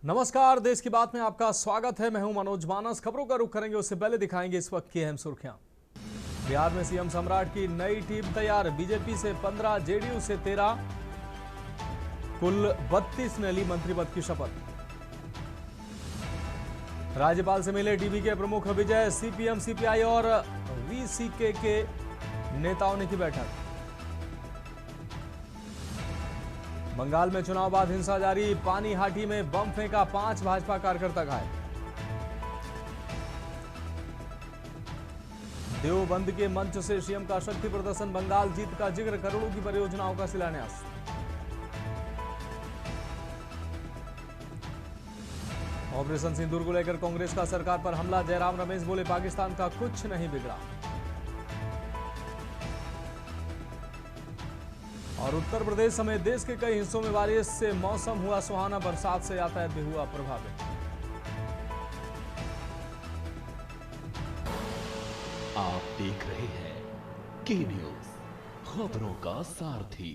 नमस्कार, देश की बात में आपका स्वागत है। मैं हूं मनोज मानस। खबरों का रुख करेंगे, उससे पहले दिखाएंगे इस वक्त की अहम सुर्खियां। बिहार में सीएम सम्राट की नई टीम तैयार। बीजेपी से 15, जेडीयू से 13, कुल 32 ने ली मंत्री पद की शपथ। राज्यपाल से मिले टीवी के प्रमुख विजय। सीपीएम, सीपीआई और वीसीके के नेताओं ने की बैठक। बंगाल में चुनाव बाद हिंसा जारी। पानीहाटी में बम फेंका, 5 भाजपा कार्यकर्ता घायल। देवबंद के मंच से सीएम का शक्ति प्रदर्शन। बंगाल जीत का जिक्र, करोड़ों की परियोजनाओं का शिलान्यास। ऑपरेशन सिंदूर को लेकर कांग्रेस का सरकार पर हमला। जयराम रमेश बोले, पाकिस्तान का कुछ नहीं बिगड़ा। और उत्तर प्रदेश समेत देश के कई हिस्सों में बारिश से मौसम हुआ सुहाना। बरसात से यातायात भी हुआ प्रभावित। आप देख रहे हैं के न्यूज, खबरों का सारथी।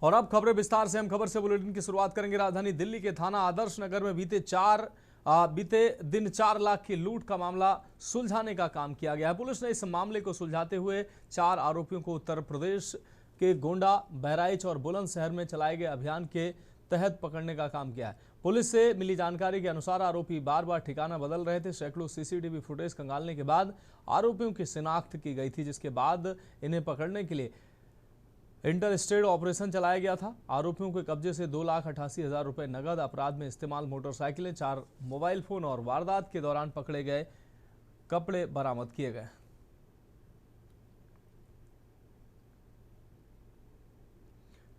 और अब खबरें विस्तार से। हम खबर से बुलेटिन की शुरुआत करेंगे। राजधानी दिल्ली के थाना आदर्श नगर में बीते दिन 4 लाख की लूट का मामला सुलझाने का काम किया गया है। पुलिस ने इस मामले को सुलझाते हुए 4 आरोपियों को उत्तर प्रदेश के गोंडा, बहराइच और बुलंदशहर में चलाए गए अभियान के तहत पकड़ने का काम किया है। पुलिस से मिली जानकारी के अनुसार आरोपी बार बार ठिकाना बदल रहे थे। सैकड़ों सीसीटीवी फुटेज खंगालने के बाद आरोपियों की शिनाख्त की गई थी, जिसके बाद इन्हें पकड़ने के लिए इंटर स्टेट ऑपरेशन चलाया गया था। आरोपियों के कब्जे से 2,88,000 रुपए नगद, अपराध में इस्तेमाल मोटरसाइकिलें, 4 मोबाइल फोन और वारदात के दौरान पकड़े गए कपड़े बरामद किए गए।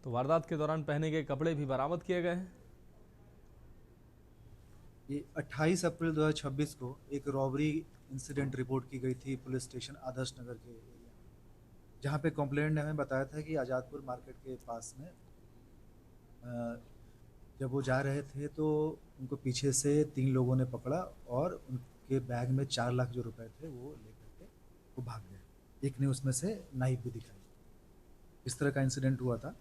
तो वारदात के दौरान पहने गए कपड़े भी बरामद किए गए हैं। ये 28 अप्रैल 2026 को एक रॉबरी इंसिडेंट रिपोर्ट की गई थी पुलिस स्टेशन आदर्श नगर के एरिया में, जहाँ पे कंप्लेंट ने हमें बताया था कि आज़ादपुर मार्केट के पास में जब वो जा रहे थे तो उनको पीछे से 3 लोगों ने पकड़ा और उनके बैग में 4 लाख जो रुपए थे वो लेकर के वो भाग गए। एक ने उसमें से नाइफ भी दिखाई। इस तरह का इंसिडेंट हुआ था।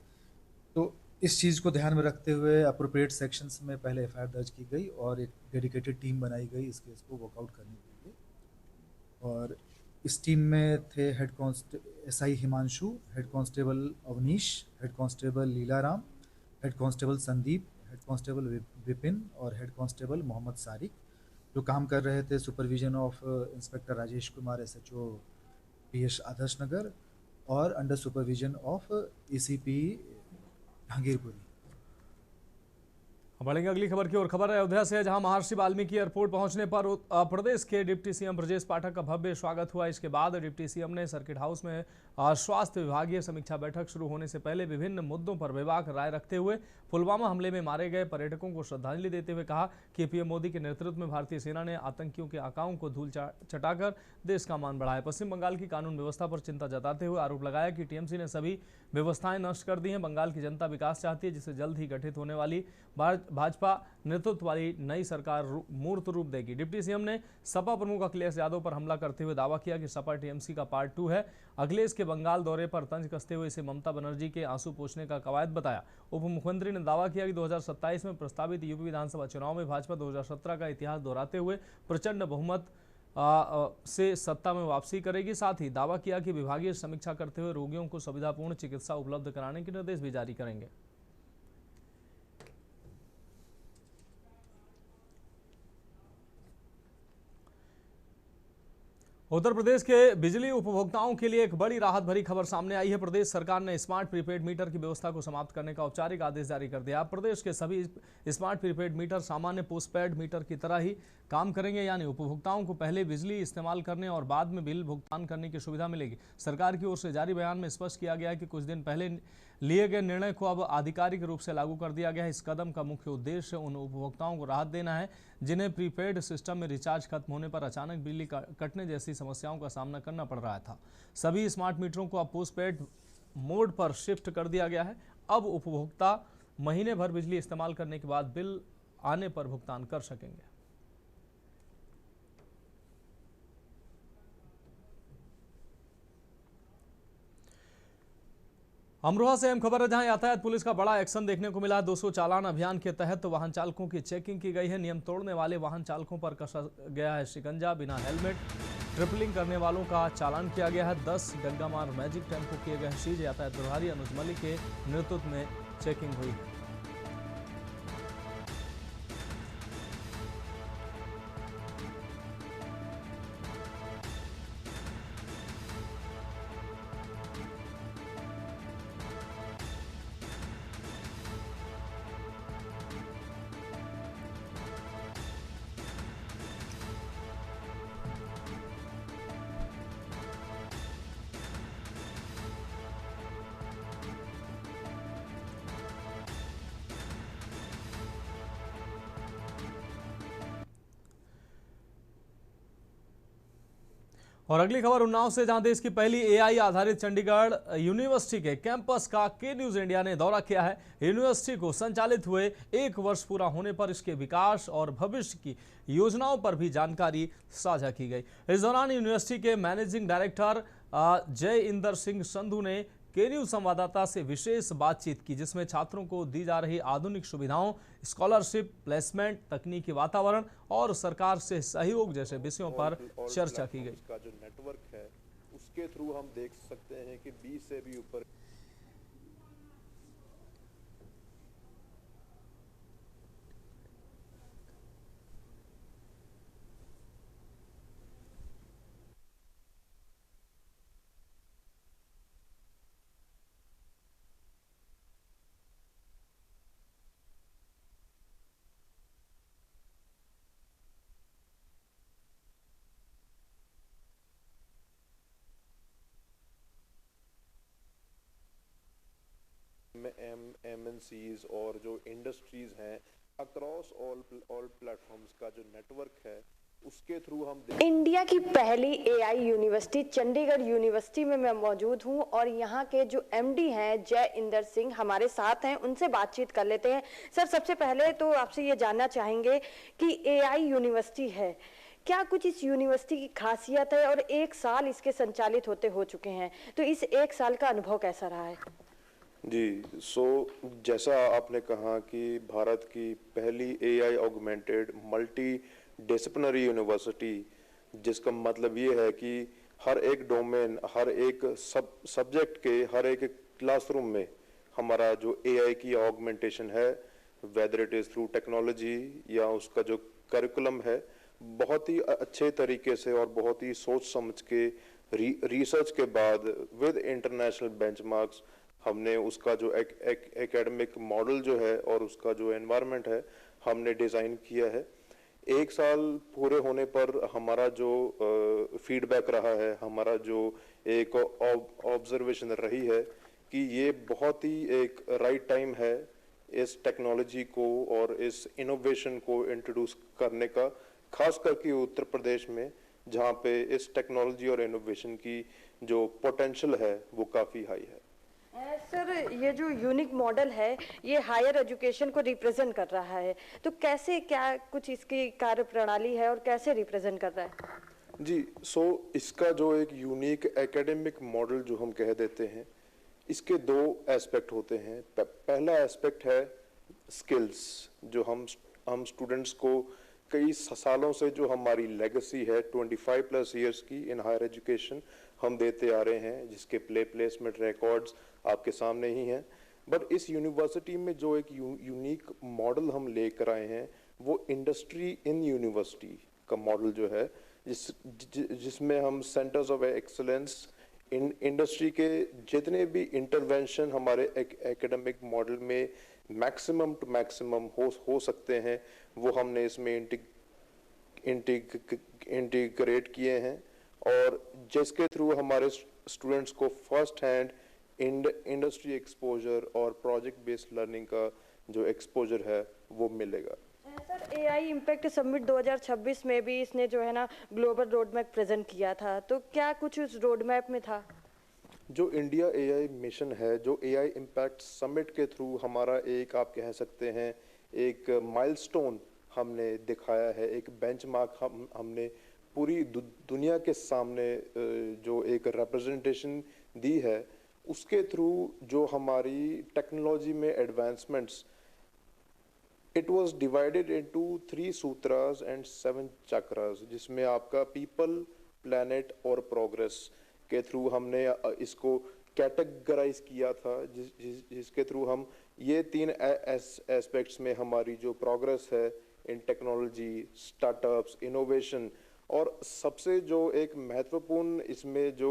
तो इस चीज़ को ध्यान में रखते हुए अप्रोप्रिएट सेक्शंस में पहले एफआईआर दर्ज की गई और एक डेडिकेटेड टीम बनाई गई इस केस को वर्कआउट करने के लिए। और इस टीम में थे SI Himanshu, head constable Avneesh, head constable Lilaram, head constable Sandeep, head constable Vipin और हेड कांस्टेबल मोहम्मद सारिक, जो काम कर रहे थे supervision of inspector Rajesh Kumar, SHO PS Adarsh Nagar, और under supervision of ACP Jahangirpuri. बढ़ेंगे अगली खबर की ओर। खबर अयोध्या से है, जहां महर्षि वाल्मीकि एयरपोर्ट पहुंचने पर प्रदेश के डिप्टी सीएम ब्रजेश पाठक का भव्य स्वागत हुआ। इसके बाद डिप्टी सीएम ने सर्किट हाउस में स्वास्थ्य विभागीय समीक्षा बैठक शुरू होने से पहले विभिन्न मुद्दों पर विभाग राय रखते हुए पुलवामा हमले में मारे गए पर्यटकों को श्रद्धांजलि देते हुए कहा कि पीएम मोदी के नेतृत्व में भारतीय सेना ने आतंकियों के आकाओं को धूल चटाकर देश का मान बढ़ाया। पश्चिम बंगाल की कानून व्यवस्था पर चिंता जताते हुए आरोप लगाया कि टीएमसी ने सभी व्यवस्थाएं नष्ट कर दी हैं। बंगाल की जनता विकास चाहती है, जिसे जल्द ही गठित होने वाली भाजपा नेतृत्व वाली नई सरकार मूर्त रूप देगी। डिप्टी सीएम ने सपा प्रमुख अखिलेश यादव पर हमला करते हुए दावा किया कि सपा टीएमसी का पार्ट 2 है। अखिलेश के बंगाल दौरे पर तंज कसते हुए इसे ममता बनर्जी के आंसू पोंछने का कवायद बताया। उप मुख्यमंत्री ने दावा किया कि 2027 में प्रस्तावित यूपी विधानसभा चुनाव में भाजपा 2017 का इतिहास दोहराते हुए प्रचंड बहुमत से सत्ता में वापसी करेगी। साथ ही दावा किया कि विभागीय समीक्षा करते हुए रोगियों को सुविधापूर्ण चिकित्सा उपलब्ध कराने के निर्देश भी जारी करेंगे। उत्तर प्रदेश के बिजली उपभोक्ताओं के लिए एक बड़ी राहत भरी खबर सामने आई है। प्रदेश सरकार ने स्मार्ट प्रीपेड मीटर की व्यवस्था को समाप्त करने का औपचारिक आदेश जारी कर दिया। प्रदेश के सभी स्मार्ट प्रीपेड मीटर सामान्य पोस्टपेड मीटर की तरह ही काम करेंगे, यानी उपभोक्ताओं को पहले बिजली इस्तेमाल करने और बाद में बिल भुगतान करने की सुविधा मिलेगी। सरकार की ओर से जारी बयान में स्पष्ट किया गया है कि कुछ दिन पहले लिए गए निर्णय को अब आधिकारिक रूप से लागू कर दिया गया है। इस कदम का मुख्य उद्देश्य उन उपभोक्ताओं को राहत देना है जिन्हें प्रीपेड सिस्टम में रिचार्ज खत्म होने पर अचानक बिजली कटने जैसी समस्याओं का सामना करना पड़ रहा था। सभी स्मार्ट मीटरों को अब पोस्टपेड मोड पर शिफ्ट कर दिया गया है। अब उपभोक्ता महीने भर बिजली इस्तेमाल करने के बाद बिल आने पर भुगतान कर सकेंगे। अमरोहा से अहम खबर है, जहां यातायात पुलिस का बड़ा एक्शन देखने को मिला। 200 चालान अभियान के तहत वाहन चालकों की चेकिंग की गई है। नियम तोड़ने वाले वाहन चालकों पर कसा गया है शिकंजा। बिना हेलमेट ट्रिपलिंग करने वालों का चालान किया गया है। 10 डग्गामार मैजिक टेम्पो किए गए हैं सीज। यातायात प्रभारी अनुज मलिक के नेतृत्व में चेकिंग हुई है। और अगली खबर उन्नाव से, जहां देश की पहली एआई आधारित चंडीगढ़ यूनिवर्सिटी के कैंपस का के न्यूज इंडिया ने दौरा किया है। यूनिवर्सिटी को संचालित हुए 1 वर्ष पूरा होने पर इसके विकास और भविष्य की योजनाओं पर भी जानकारी साझा की गई। इस दौरान यूनिवर्सिटी के मैनेजिंग डायरेक्टर जय इंदर सिंह संधू ने के न्यूज संवाददाता से विशेष बातचीत की, जिसमें छात्रों को दी जा रही आधुनिक सुविधाओं, स्कॉलरशिप, प्लेसमेंट, तकनीकी वातावरण और सरकार से सहयोग जैसे विषयों पर चर्चा की गई। का जो नेटवर्क है उसके थ्रू हम देख सकते हैं कि 20 से भी ऊपर MNCs और जो इंडस्ट्रीज हैं अक्रॉस ऑल प्लेटफॉर्म्स का जो नेटवर्क है उसके थ्रू हम इंडिया की पहली एआई यूनिवर्सिटी चंडीगढ़ यूनिवर्सिटी में मैं मौजूद हूं और यहां के जो एमडी हैं जय इंदर सिंह हमारे साथ हैं, उनसे बातचीत कर लेते हैं। सर, सबसे पहले तो आपसे ये जानना चाहेंगे कि एआई यूनिवर्सिटी है, क्या कुछ इस यूनिवर्सिटी की खासियत है और 1 साल इसके संचालित होते हो चुके हैं, तो इस 1 साल का अनुभव कैसा रहा है? जी, जैसा आपने कहा कि भारत की पहली AI augmented multi disciplinary university, जिसका मतलब ये है कि हर एक डोमेन, हर एक सब्जेक्ट के हर एक क्लासरूम में हमारा जो एआई की ऑगमेंटेशन है, whether it is through technology या उसका जो करिकुलम है, बहुत ही अच्छे तरीके से और बहुत ही सोच समझ के रिसर्च के बाद विद इंटरनेशनल बेंचमार्क्स हमने उसका जो एकेडमिक मॉडल जो है और उसका जो एनवायरनमेंट है हमने डिज़ाइन किया है। 1 साल पूरे होने पर हमारा जो फीडबैक रहा है, हमारा जो एक ऑब्जर्वेशन रही है कि ये बहुत ही एक राइट टाइम है इस टेक्नोलॉजी को और इस इनोवेशन को इंट्रोड्यूस करने का, खास करके उत्तर प्रदेश में जहाँ पे इस टेक्नोलॉजी और इनोवेशन की जो पोटेंशियल है वो काफ़ी हाई है। सर, ये जो यूनिक मॉडल है ये हायर एजुकेशन को रिप्रेजेंट कर रहा है, तो कैसे, क्या कुछ इसकी कार्य प्रणाली है और कैसे रिप्रेजेंट कर रहा है? जी, इसका जो एक यूनिक एकेडमिक मॉडल जो हम कह देते हैं, इसके 2 एस्पेक्ट होते हैं। पहला एस्पेक्ट है स्किल्स, जो हम स्टूडेंट्स को कई सालों से जो हमारी लेगेसी है 25+ ईयर्स की इन हायर एजुकेशन हम देते आ रहे हैं, जिसके प्लेसमेंट रिकॉर्ड्स आपके सामने ही हैं। बट इस यूनिवर्सिटी में जो एक यूनिक मॉडल हम लेकर आए हैं वो इंडस्ट्री इन यूनिवर्सिटी का मॉडल जो है, जिसमें हम centres of excellence in industry के जितने भी इंटरवेंशन हमारे एकेडमिक मॉडल में मैक्सिमम टू मैक्सिमम हो सकते हैं वो हमने इसमें इंटीग्रेट किए हैं, और जिसके थ्रू हमारे स्टूडेंट्स को फर्स्ट हैंड इंडस्ट्री एक्सपोजर और प्रोजेक्ट बेस्ड लर्निंग का जो एक्सपोजर है वो मिलेगा। सर, एआई इम्पैक्ट समिट 2026 में भी इसने जो है ना ग्लोबल रोड मैप प्रेजेंट किया था, तो क्या कुछ उस रोड मैप में था? जो इंडिया एआई मिशन है, जो एआई इम्पैक्ट समिट के थ्रू हमारा एक, आप कह सकते हैं, एक माइलस्टोन हमने दिखाया है, एक बेंचमार्क हमने पूरी दुनिया के सामने जो एक रिप्रेजेंटेशन दी है, उसके थ्रू जो हमारी टेक्नोलॉजी में advancements, it was divided into 3 sutras and 7 chakras, जिसमें आपका पीपल, प्लैनेट और प्रोग्रेस के थ्रू हमने इसको कैटेगराइज किया था, जिसके थ्रू हम ये 3 एस्पेक्ट्स में हमारी जो प्रोग्रेस है इन टेक्नोलॉजी, स्टार्टअप्स, इनोवेशन, और सबसे जो एक महत्वपूर्ण इसमें जो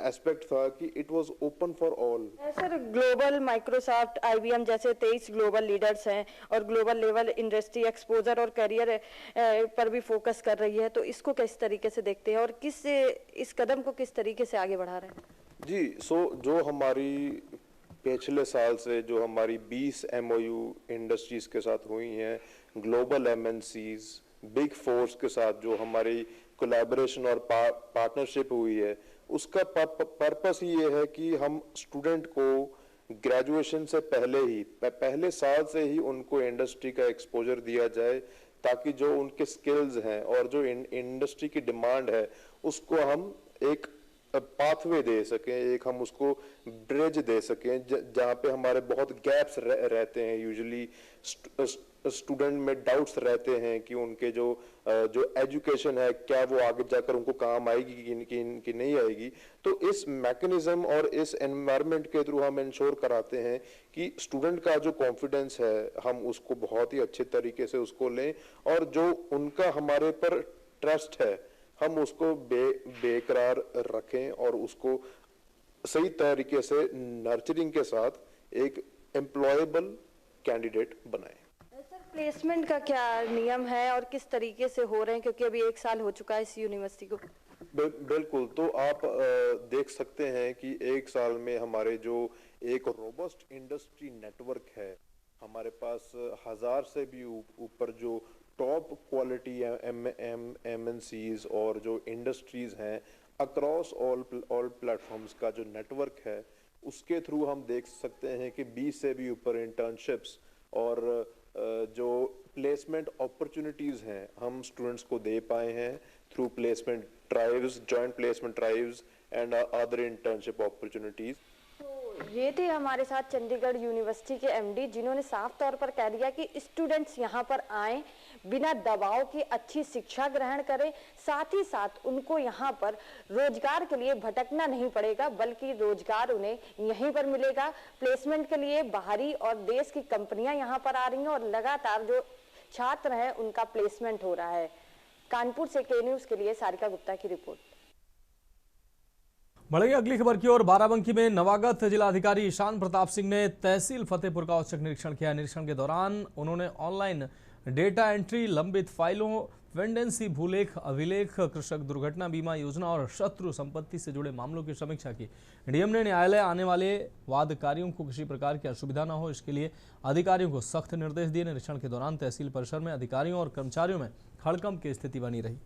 एस्पेक्ट था कि it was open for all. Sir, global Microsoft, IBM जैसे 23 ग्लोबल लीडर्स हैं और ग्लोबल लेवल इंडस्ट्री एक्सपोजर और करियर पर भी फोकस कर रही है, तो इसको किस तरीके से देखते हैं और इस कदम को किस तरीके से आगे बढ़ा रहे हैं? जी, जो हमारी पिछले साल से जो हमारी 20 MOU इंडस्ट्रीज के साथ हुई हैं, ग्लोबल MNCs, बिग फोर्स के साथ जो हमारी कोलैबोरेशन और पार्टनरशिप हुई है, उसका पर्पस ही ये है कि हम स्टूडेंट को ग्रेजुएशन से पहले साल से ही उनको इंडस्ट्री का एक्सपोजर दिया जाए, ताकि जो उनके स्किल्स हैं और जो इंडस्ट्री की डिमांड है उसको हम एक पाथवे दे सकें, एक हम उसको ब्रिज दे सकें, जहाँ पे हमारे बहुत गैप्स रहते हैं। यूजुअली स्टूडेंट में डाउट्स रहते हैं कि उनके जो एजुकेशन है, क्या वो आगे जाकर उनको काम आएगी कि नहीं आएगी। तो इस मैकेनिज्म और इस एनवायरनमेंट के थ्रू हम इंश्योर कराते हैं कि स्टूडेंट का जो कॉन्फिडेंस है हम उसको बहुत ही अच्छे तरीके से उसको लें, और जो उनका हमारे पर ट्रस्ट है हम उसको बेकरार रखें और उसको सही तरीके से नर्चरिंग के साथ एक एम्प्लॉयबल कैंडिडेट बनाएं। सर, प्लेसमेंट का क्या नियम है और किस तरीके से हो रहे हैं, क्योंकि अभी 1 साल हो चुका है इस यूनिवर्सिटी को? बिल्कुल, तो आप देख सकते हैं कि 1 साल में हमारे जो एक रोबस्ट इंडस्ट्री नेटवर्क है, हमारे पास 1000 से भी ऊपर जो टॉप क्वालिटी MNCs और जो इंडस्ट्रीज हैं अक्रॉस ऑल प्लेटफॉर्म्स का जो नेटवर्क है, उसके थ्रू हम देख सकते हैं कि 20 से भी ऊपर इंटर्नशिप्स और जो प्लेसमेंट अपॉर्चुनिटीज हैं हम स्टूडेंट्स को दे पाए हैं through placement drives, joint placement drives and other internship opportunities. तो ये थे हमारे साथ चंडीगढ़ यूनिवर्सिटी के MD, जिन्होंने साफ तौर पर कह दिया कि स्टूडेंट्स यहाँ पर आएं, बिना दबाव के अच्छी शिक्षा ग्रहण करें, साथ ही साथ उनको यहाँ पर रोजगार के लिए भटकना नहीं पड़ेगा, बल्कि रोजगार उन्हें यहीं पर मिलेगा। प्लेसमेंट के लिए बाहरी और देश की कंपनियां यहाँ पर आ रही हैं और लगातार जो छात्र हैं उनका प्लेसमेंट हो रहा है। कानपुर से के न्यूज के लिए सारिका गुप्ता की रिपोर्ट। बढ़ेंगे अगली खबर की ओर। बाराबंकी में नवागत जिलाधिकारी ईशान प्रताप सिंह ने तहसील फतेहपुर का औचक निरीक्षण किया। निरीक्षण के दौरान उन्होंने ऑनलाइन डेटा एंट्री, लंबित फाइलों, वेंडेंसी भूलेख, अभिलेख, कृषक दुर्घटना बीमा योजना और शत्रु संपत्ति से जुड़े मामलों की समीक्षा की। डीएम ने न्यायालय आने वाले वादकारियों को किसी प्रकार की असुविधा न हो, इसके लिए अधिकारियों को सख्त निर्देश दिए। निरीक्षण के दौरान तहसील परिसर में अधिकारियों और कर्मचारियों में हड़कंप की स्थिति बनी रही।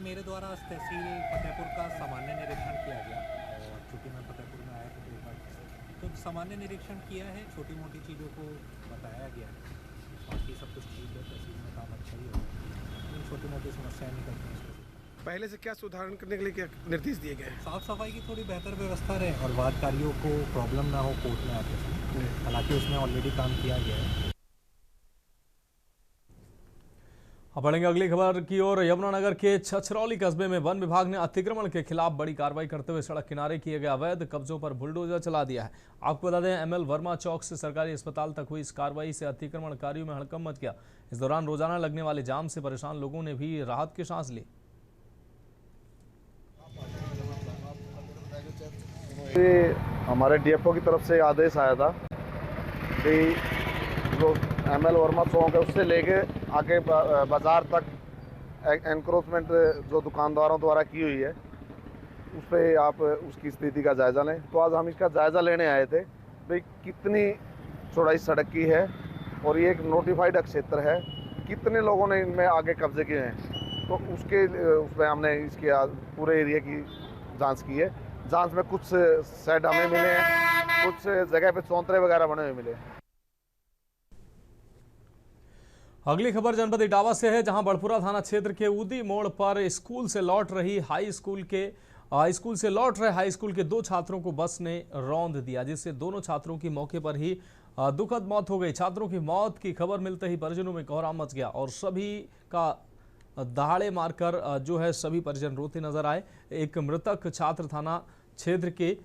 मेरे द्वारा तहसील फतेहपुर का सामान्य निरीक्षण किया गया और चूँकि मैं फतेहपुर में आया था तो एक बार तो सामान्य निरीक्षण किया है, छोटी मोटी चीज़ों को बताया गया है। बाकी सब कुछ ठीक है, तहसील में काम अच्छा ही होगा, छोटी मोटी समस्याएं निकलती हैं। पहले से क्या सुधार करने के लिए क्या निर्देश दिए गए हैं? साफ़ सफाई की थोड़ी बेहतर व्यवस्था रहे और वादकारियों को प्रॉब्लम ना हो कोर्ट में आते समय, हालांकि उसमें ऑलरेडी काम किया गया है। अब बढ़ेंगे अगली खबर की ओर। यमुनानगर के छछरौली कस्बे में वन विभाग ने अतिक्रमण के खिलाफ बड़ी कार्रवाई करते हुए सड़क किनारे किए गए अवैध कब्जों पर बुलडोजर चला दिया है। आपको बता दें, ML वर्मा चौक से सरकारी अस्पताल तक हुई इस कार्रवाई से अतिक्रमणकारियों में हड़कंप मच गया। इस दौरान रोजाना लगने वाले जाम से परेशान लोगों ने भी राहत की सांस ली। हमारे DFO की तरफ से आदेश आया था कि जो ML वर्मा चौक है उससे लेके आगे बाज़ार तक एनक्रोचमेंट जो दुकानदारों द्वारा की हुई है उस पर आप उसकी स्थिति का जायज़ा लें। तो आज हम इसका जायज़ा लेने आए थे भाई कितनी चौड़ाई सड़क की है और ये एक नोटिफाइड क्षेत्र है, कितने लोगों ने इनमें आगे कब्जे किए हैं। तो उसमें हमने इसके पूरे एरिया की जांच की है। जांच में कुछ शेड हमें मिले हैं, कुछ जगह पे चौंतरे वगैरह बने हुए मिले। अगली खबर जनपद इटावा से है, जहां बड़पुरा थाना क्षेत्र के उदी मोड़ पर स्कूल से लौट रहे हाई स्कूल के दो छात्रों को बस ने रौंद दिया, जिससे दोनों छात्रों की मौके पर ही दुखद मौत हो गई। छात्रों की मौत की खबर मिलते ही परिजनों में कोहराम मच गया और सभी का दहाड़े मारकर जो है सभी परिजन रोते नजर आए। एक मृतक छात्र थाना क्षेत्र के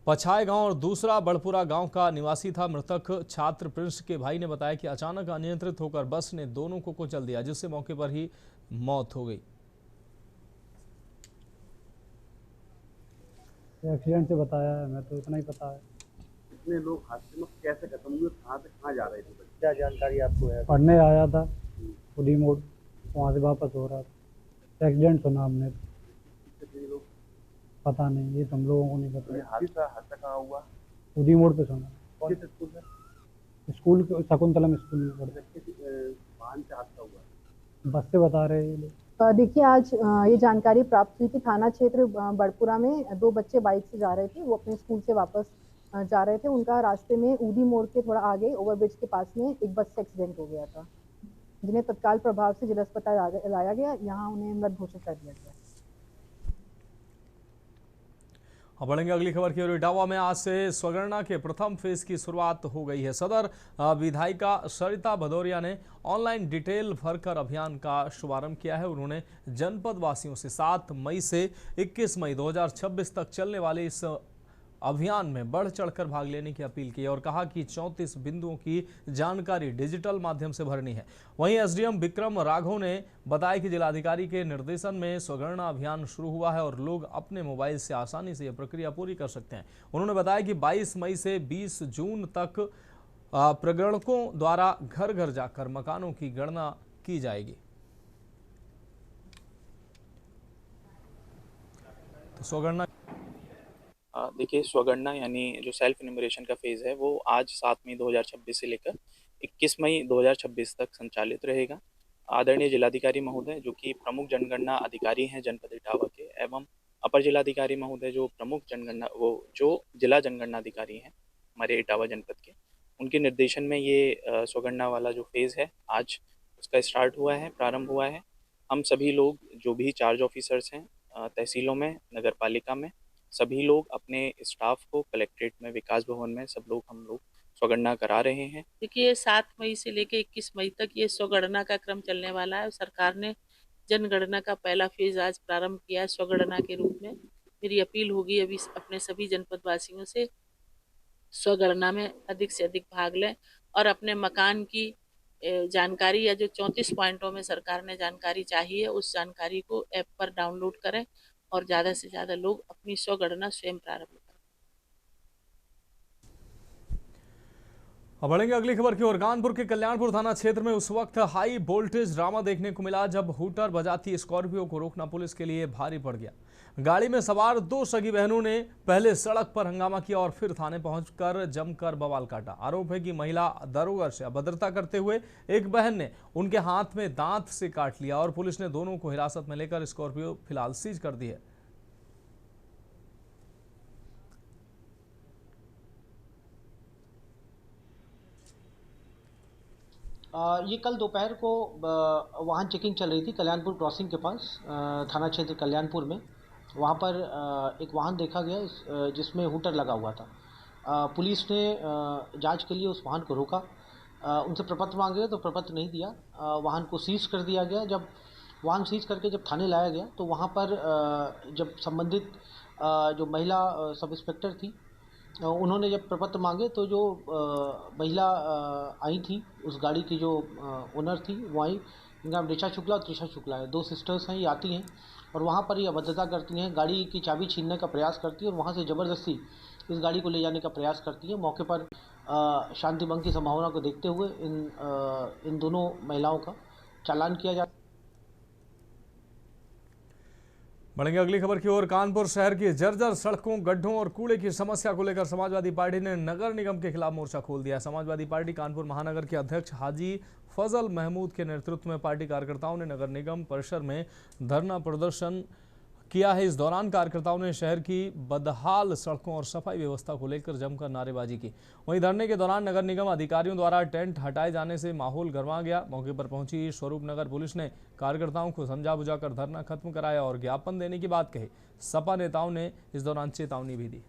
पछाए गांव और दूसरा बड़पुरा गांव का निवासी था। मृतक छात्र प्रिंस के भाई ने बताया कि अचानक अनियंत्रित होकर बस ने दोनों को कुचल दिया, जिससे मौके पर ही मौत हो गई। एक्सीडेंट से बताया है, मैं तो इतना ही पता है। कितने लोग हादसे में कैसे खत्म हुए, कहाँ से कहाँ जा रहे थे, क्या जानकारी आपको है? पढ़ने आया था उदी मोड़, वहाँ से वापस हो रहा था। एक्सीडेंट सुना हमने, कितने लोग? पता नहीं, ये तो हम लोगों को नहीं पता। हादसा कहाँ हुआ? उदी मोड़ पे सुना। कौन से स्कूल में? स्कूल शकुंतलम स्कूल में पढ़ते। वाहन से हादसा हुआ? बस से बता रहे हैं ये लोग। देखिए, आज ये जानकारी प्राप्त हुई कि थाना क्षेत्र बड़पुरा में दो बच्चे बाइक से जा रहे थे। वो अपने स्कूल से वापस जा रहे थे। उनका रास्ते में ऊदी मोड़ के थोड़ा आगे ओवरब्रिज के पास में एक बस से एक्सीडेंट हो गया था, जिन्हें तत्काल प्रभाव से जिला अस्पताल लाया गया। यहाँ उन्हें मृत घोषित कर दिया गया। अब बढ़ेंगे अगली खबर की ओर। इटावा में आज से स्वगणना के प्रथम फेज की शुरुआत हो गई है। सदर विधायिका सरिता भदौरिया ने ऑनलाइन डिटेल भरकर अभियान का शुभारंभ किया है। उन्होंने जनपद वासियों से 7 मई से 21 मई 2026 तक चलने वाले इस अभियान में बढ़ चढ़कर भाग लेने की अपील की और कहा कि 34 बिंदुओं की जानकारी डिजिटल माध्यम से भरनी है। वहीं एसडीएम विक्रम राघव ने बताया कि जिलाधिकारी के निर्देशन में स्वगणना अभियान शुरू हुआ है और लोग अपने मोबाइल से आसानी से यह प्रक्रिया पूरी कर सकते हैं। उन्होंने बताया कि 22 मई से 20 जून तक प्रगणकों द्वारा घर घर जाकर मकानों की गणना की जाएगी। तो स्वगणना देखिए, स्वगणना यानी जो सेल्फ इन्यूमरेशन का फेज़ है वो आज 7 मई 2026 से लेकर 21 मई 2026 तक संचालित रहेगा। आदरणीय जिलाधिकारी महोदय जो कि प्रमुख जनगणना अधिकारी हैं जनपद इटावा के, एवं अपर जिलाधिकारी महोदय जो प्रमुख जनगणना जो जिला जनगणना अधिकारी हैं हमारे इटावा जनपद के, उनके निर्देशन में ये स्वगणना वाला जो फेज़ है आज उसका स्टार्ट हुआ है, प्रारंभ हुआ है। हम सभी लोग जो भी चार्ज ऑफिसर्स हैं तहसीलों में, नगर पालिका में, सभी लोग अपने स्टाफ को कलेक्ट्रेट में, विकास भवन में हम लोग स्वगणना करा रहे हैं। देखिए, 7 मई से लेकर 21 मई तक ये स्वगणना का क्रम चलने वाला है। सरकार ने जनगणना का पहला फेज आज प्रारंभ किया है स्वगणना के रूप में। मेरी अपील होगी अभी अपने सभी जनपद वासियों से स्वगणना में अधिक से अधिक भाग लें और अपने मकान की जानकारी या जो 34 पॉइंटों में सरकार ने जानकारी चाहिए उस जानकारी को ऐप पर डाउनलोड करें और ज़्यादा से ज़्यादा लोग अपनी स्वगणना स्वयं प्रारंभ करें। अब बढ़ेंगे अगली खबर की ओर। कानपुर के कल्याणपुर थाना क्षेत्र में उस वक्त हाई वोल्टेज ड्रामा देखने को मिला जब हूटर बजाती स्कॉर्पियो को रोकना पुलिस के लिए भारी पड़ गया। गाड़ी में सवार 2 सगी बहनों ने पहले सड़क पर हंगामा किया और फिर थाने पहुंचकर जमकर बवाल काटा। आरोप है कि महिला दरोगा से अभद्रता करते हुए एक बहन ने उनके हाथ में दांत से काट लिया और पुलिस ने दोनों को हिरासत में लेकर स्कॉर्पियो फिलहाल सीज कर दी है। ये कल दोपहर को वाहन चेकिंग चल रही थी कल्याणपुर क्रॉसिंग के पास, थाना क्षेत्र कल्याणपुर में। वहाँ पर एक वाहन देखा गया जिसमें हूटर लगा हुआ था। पुलिस ने जांच के लिए उस वाहन को रोका, उनसे प्रपत्र मांगे तो प्रपत्र नहीं दिया। वाहन को सीज कर दिया गया। जब वाहन सीज करके जब थाने लाया गया तो वहाँ पर जब संबंधित जो महिला सब इंस्पेक्टर थी उन्होंने जब प्रपत्र मांगे तो जो महिला आई थी, उस गाड़ी की जो ओनर थी वो आई, इनका नाम ऋचा शुक्ला और त्रिशा शुक्ला है, 2 सिस्टर्स हैं। ये आती हैं और वहाँ पर ये अभद्रता करती हैं, गाड़ी की चाबी छीनने का प्रयास करती है और वहाँ से ज़बरदस्ती इस गाड़ी को ले जाने का प्रयास करती है। मौके पर शांति भंग की संभावना को देखते हुए इन दोनों महिलाओं का चालान किया जाता है। बढ़ेंगे अगली खबर की ओर। कानपुर शहर की जर्जर सड़कों, गड्ढों और कूड़े की समस्या को लेकर समाजवादी पार्टी ने नगर निगम के खिलाफ मोर्चा खोल दिया। समाजवादी पार्टी कानपुर महानगर के अध्यक्ष हाजी फजल महमूद के नेतृत्व में पार्टी कार्यकर्ताओं ने नगर निगम परिसर में धरना प्रदर्शन किया है। इस दौरान कार्यकर्ताओं ने शहर की बदहाल सड़कों और सफाई व्यवस्था को लेकर जमकर नारेबाजी की। वहीं धरने के दौरान नगर निगम अधिकारियों द्वारा टेंट हटाए जाने से माहौल गर्मा गया। मौके पर पहुंची स्वरूपनगर पुलिस ने कार्यकर्ताओं को समझा बुझाकर धरना खत्म कराया और ज्ञापन देने की बात कही। सपा नेताओं ने इस दौरान चेतावनी भी दी।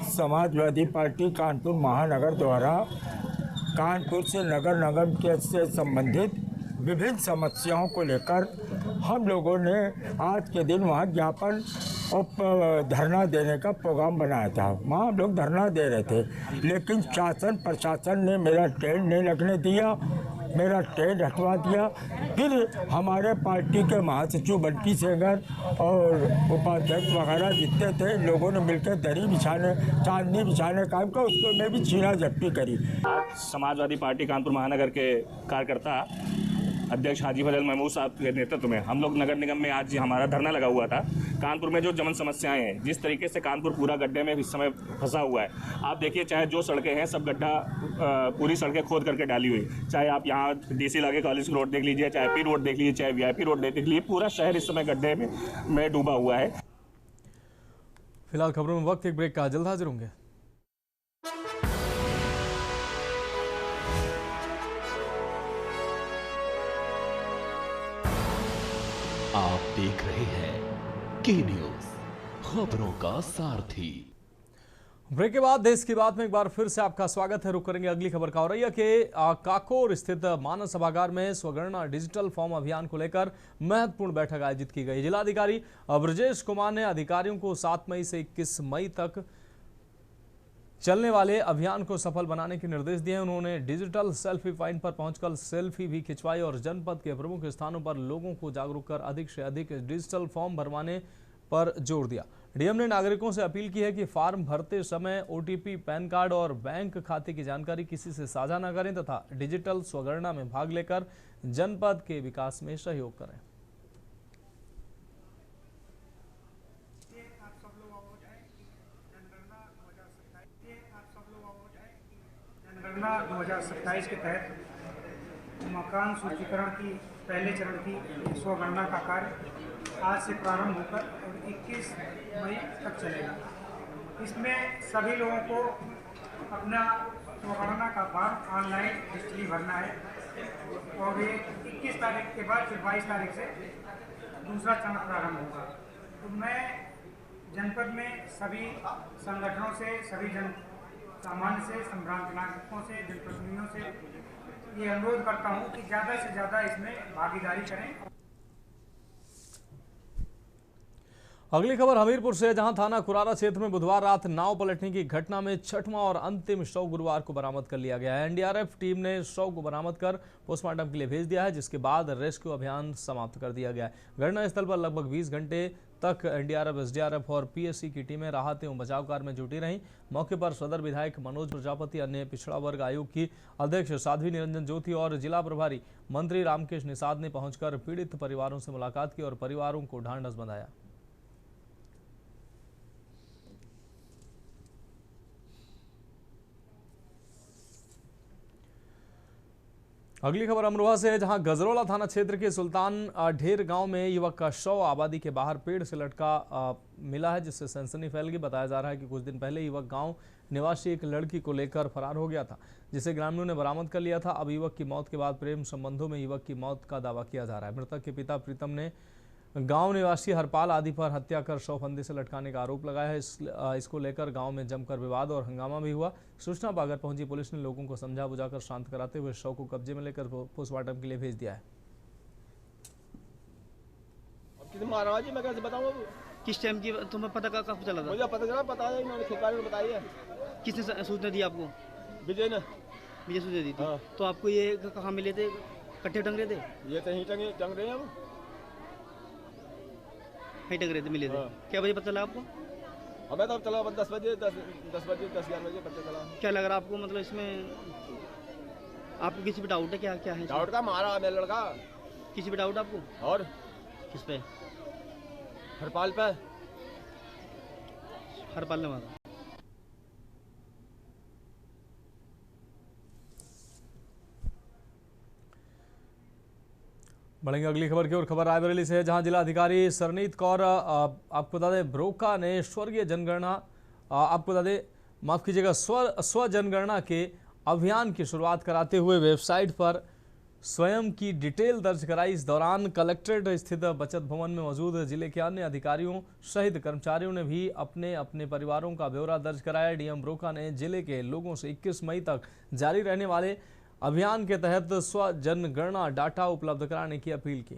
समाजवादी पार्टी कानपुर महानगर द्वारा कानपुर से नगर निगम के से संबंधित विभिन्न समस्याओं को लेकर हम लोगों ने आज के दिन वहाँ ज्ञापन और धरना देने का प्रोग्राम बनाया था। वहाँ हम लोग धरना दे रहे थे, लेकिन शासन प्रशासन ने मेरा टेंट नहीं लगने दिया, मेरा टेंट हटवा दिया। फिर हमारे पार्टी के महासचिव बंटी सेंगर और उपाध्यक्ष वगैरह जितने थे लोगों ने मिलकर दरी बिछाने चांदनी बिछाने काम का, उसको मैं भी छीना झपटी करी। समाजवादी पार्टी कानपुर महानगर के कार्यकर्ता अध्यक्ष हाजी फजल महमूद साहब के नेतृत्व में हम लोग नगर निगम में आज हमारा धरना लगा हुआ था। कानपुर में जो जमन समस्याएं हैं, जिस तरीके से कानपुर पूरा गड्ढे में इस समय फंसा हुआ है, आप देखिए चाहे जो सड़कें हैं सब गड्ढा पूरी सड़कें खोद करके डाली हुई, चाहे आप यहाँ DC लागे कॉलेज रोड देख लीजिए, चाहे पी रोड देख लीजिए, चाहे VIP रोड देख लीजिए, पूरा शहर इस समय गड्ढे में डूबा हुआ है। फिलहाल खबरों में वक्त एक ब्रेक का, जल्द हाजिर होंगे। आप देख रहे हैं के न्यूज, खबरों का सारथी। ब्रेक के बाद देश की बात में एक बार फिर से आपका स्वागत है। रुक करेंगे अगली खबर का। औरैया के काकोर स्थित मानस सभागार में स्वगणना डिजिटल फॉर्म अभियान को लेकर महत्वपूर्ण बैठक आयोजित की गई। जिलाधिकारी ब्रजेश कुमार ने अधिकारियों को 7 मई से 21 मई तक चलने वाले अभियान को सफल बनाने के निर्देश दिए। उन्होंने डिजिटल सेल्फी पॉइंट पर पहुंचकर सेल्फी भी खिंचवाई और जनपद के प्रमुख स्थानों पर लोगों को जागरूक कर अधिक से अधिक डिजिटल फॉर्म भरवाने पर जोर दिया। डीएम ने नागरिकों से अपील की है कि फॉर्म भरते समय OTP, पैन कार्ड और बैंक खाते की जानकारी किसी से साझा न करें तथा डिजिटल स्वगणना में भाग लेकर जनपद के विकास में सहयोग करें। जनगणना 2027 के तहत मकान सूचीकरण की पहले चरण की स्वगणना का कार्य आज से प्रारंभ होकर 21 मई तक चलेगा। इसमें सभी लोगों को अपना स्वगणना का फॉर्म ऑनलाइन डिजिटली भरना है और ये 21 तारीख के बाद फिर 22 तारीख से दूसरा चरण प्रारंभ होगा। तो मैं जनपद में सभी संगठनों से, सभी सामान्य से, संभ्रांत नागरिकों से, जनप्रतिनिधियों से ये अनुरोध करता हूँ कि ज़्यादा से ज़्यादा इसमें भागीदारी करें। अगली खबर हमीरपुर से, जहां थाना कुरारा क्षेत्र में बुधवार रात नाव पलटने की घटना में 6वां और अंतिम शव गुरुवार को बरामद कर लिया गया है। NDRF टीम ने शव को बरामद कर पोस्टमार्टम के लिए भेज दिया है, जिसके बाद रेस्क्यू अभियान समाप्त कर दिया गया है। घटनास्थल पर लगभग 20 घंटे तक NDRF, SDRF और PSC की टीमें राहत एवं बचाव कार्य में जुटी रहीं। मौके पर सदर विधायक मनोज प्रजापति, अन्य पिछड़ा वर्ग आयोग की अध्यक्ष साध्वी निरंजन ज्योति और जिला प्रभारी मंत्री रामकेश निषाद ने पहुंचकर पीड़ित परिवारों से मुलाकात की और परिवारों को ढांढस बंधाया। अगली खबर अमरोहा से है, जहां गजरौला थाना क्षेत्र के सुल्तान ढेर गांव में युवक का शव आबादी के बाहर पेड़ से लटका मिला है, जिससे सनसनी फैल गई। बताया जा रहा है कि कुछ दिन पहले युवक गांव निवासी एक लड़की को लेकर फरार हो गया था, जिसे ग्रामीणों ने बरामद कर लिया था। अब युवक की मौत के बाद प्रेम संबंधों में युवक की मौत का दावा किया जा रहा है। मृतक के पिता प्रीतम ने गांव निवासी हरपाल आदि पर हत्या कर शव फंदे से लटकाने का आरोप लगाया है। इसको लेकर गांव में जमकर विवाद और हंगामा भी हुआ। सूचना पाकर पहुंची पुलिस ने लोगों को समझा बुझाकर शांत कराते हुए शव को कब्जे में लेकर पोस्टमार्टम के लिए भेज दिया है। मैं कैसे बताऊं? किस टाइम की तुम्हें पता कब चला था? मुझे पता चला, बताया इन्होंने, ठेकेदार ने बताया। किसने सूचना दी आपको? विजय ने। विजय सूचना दी थी। तो आपको ये कहाँ मिले थे? कट्टे टंग रहे थे? ये तो यहीं टंग रहे हैं, टंग रहे थे, मिले थे। क्या बजे पता चला आपको? हमें तो चला 10 बजे 10-11 बजे पता चला। क्या लग रहा आपको, मतलब इसमें आपको किसी पे डाउट है? क्या है डाउट? का मारा मेरा लड़का। किसी पे डाउट आपको? और किस पे? हरपाल पे। हरपाल ने मारा। बढ़ेंगे अगली खबर की ओर। खबर रायबरेली से है, जहां जिलाधिकारी सरनीत कौर आपको बता दें ब्रोका ने स्वर्गीय जनगणना आपको बता दें माफ कीजिएगा स्व जनगणना के अभियान की शुरुआत कराते हुए वेबसाइट पर स्वयं की डिटेल दर्ज कराई। इस दौरान कलेक्ट्रेट स्थित बचत भवन में मौजूद जिले के अन्य अधिकारियों सहित कर्मचारियों ने भी अपने अपने परिवारों का ब्यौरा दर्ज कराया। डीएम ब्रोका ने जिले के लोगों से 21 मई तक जारी रहने वाले अभियान के तहत स्व जनगणना डाटा उपलब्ध कराने की अपील की।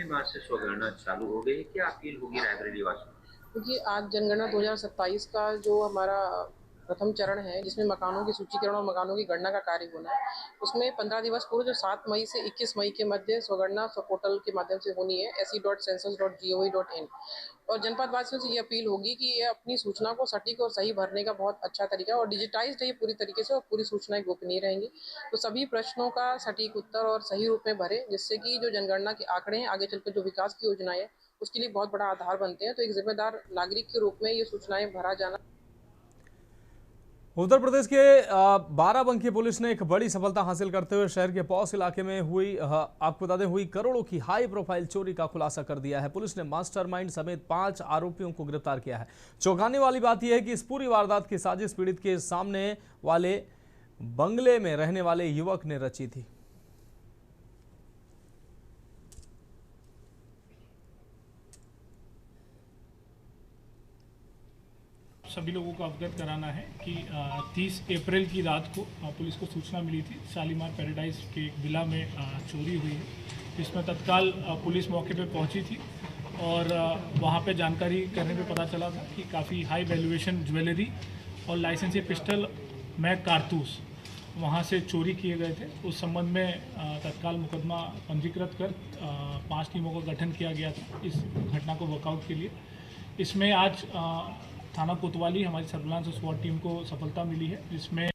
मार्च से स्वगणना चालू हो गई, क्या अपील होगी रायबरेली वासियों? क्योंकि आज जनगणना 2027 का जो हमारा प्रथम चरण है, जिसमें मकानों की सूचीकरण और मकानों की गणना का कार्य होना है, उसमें 15 दिवस पूर्व जो 7 मई से 21 मई के मध्य स्वगणना पोर्टल के माध्यम से होनी है se.census.gov.in। और जनपद वासियों से ये अपील होगी कि ये अपनी सूचना को सटीक और सही भरने का बहुत अच्छा तरीका है और डिजिटाइज्ड है ये पूरी तरीके से, और पूरी सूचनाएं गोपनीय रहेंगी। तो सभी प्रश्नों का सटीक उत्तर और सही रूप में भरें, जिससे कि जो जनगणना के आंकड़े हैं आगे चलकर जो विकास की योजनाएं हैं उसके लिए बहुत बड़ा आधार बनते हैं। तो एक जिम्मेदार नागरिक के रूप में ये सूचनाएं भरा जाना। उत्तर प्रदेश के बाराबंकी पुलिस ने एक बड़ी सफलता हासिल करते हुए शहर के पौस इलाके में आपको बता दें हुई करोड़ों की हाई प्रोफाइल चोरी का खुलासा कर दिया है। पुलिस ने मास्टरमाइंड समेत 5 आरोपियों को गिरफ्तार किया है। चौंकाने वाली बात यह है कि इस पूरी वारदात की साजिश पीड़ित के सामने वाले बंगले में रहने वाले युवक ने रची थी। सभी लोगों को अवगत कराना है कि 30 अप्रैल की रात को पुलिस को सूचना मिली थी शालीमार पैराडाइज के एक विला में चोरी हुई है, जिसमें तत्काल पुलिस मौके पे पहुंची थी और वहां पे जानकारी करने पे पता चला था कि काफ़ी हाई वैल्यूएशन ज्वेलरी और लाइसेंसी पिस्टल मैग कारतूस वहां से चोरी किए गए थे। उस संबंध में तत्काल मुकदमा पंजीकृत कर 5 टीमों का गठन किया गया था इस घटना को वर्कआउट के लिए। इसमें आज थाना कोतवाली हमारी सर्विलांस और स्वाट टीम को सफलता मिली है, जिसमें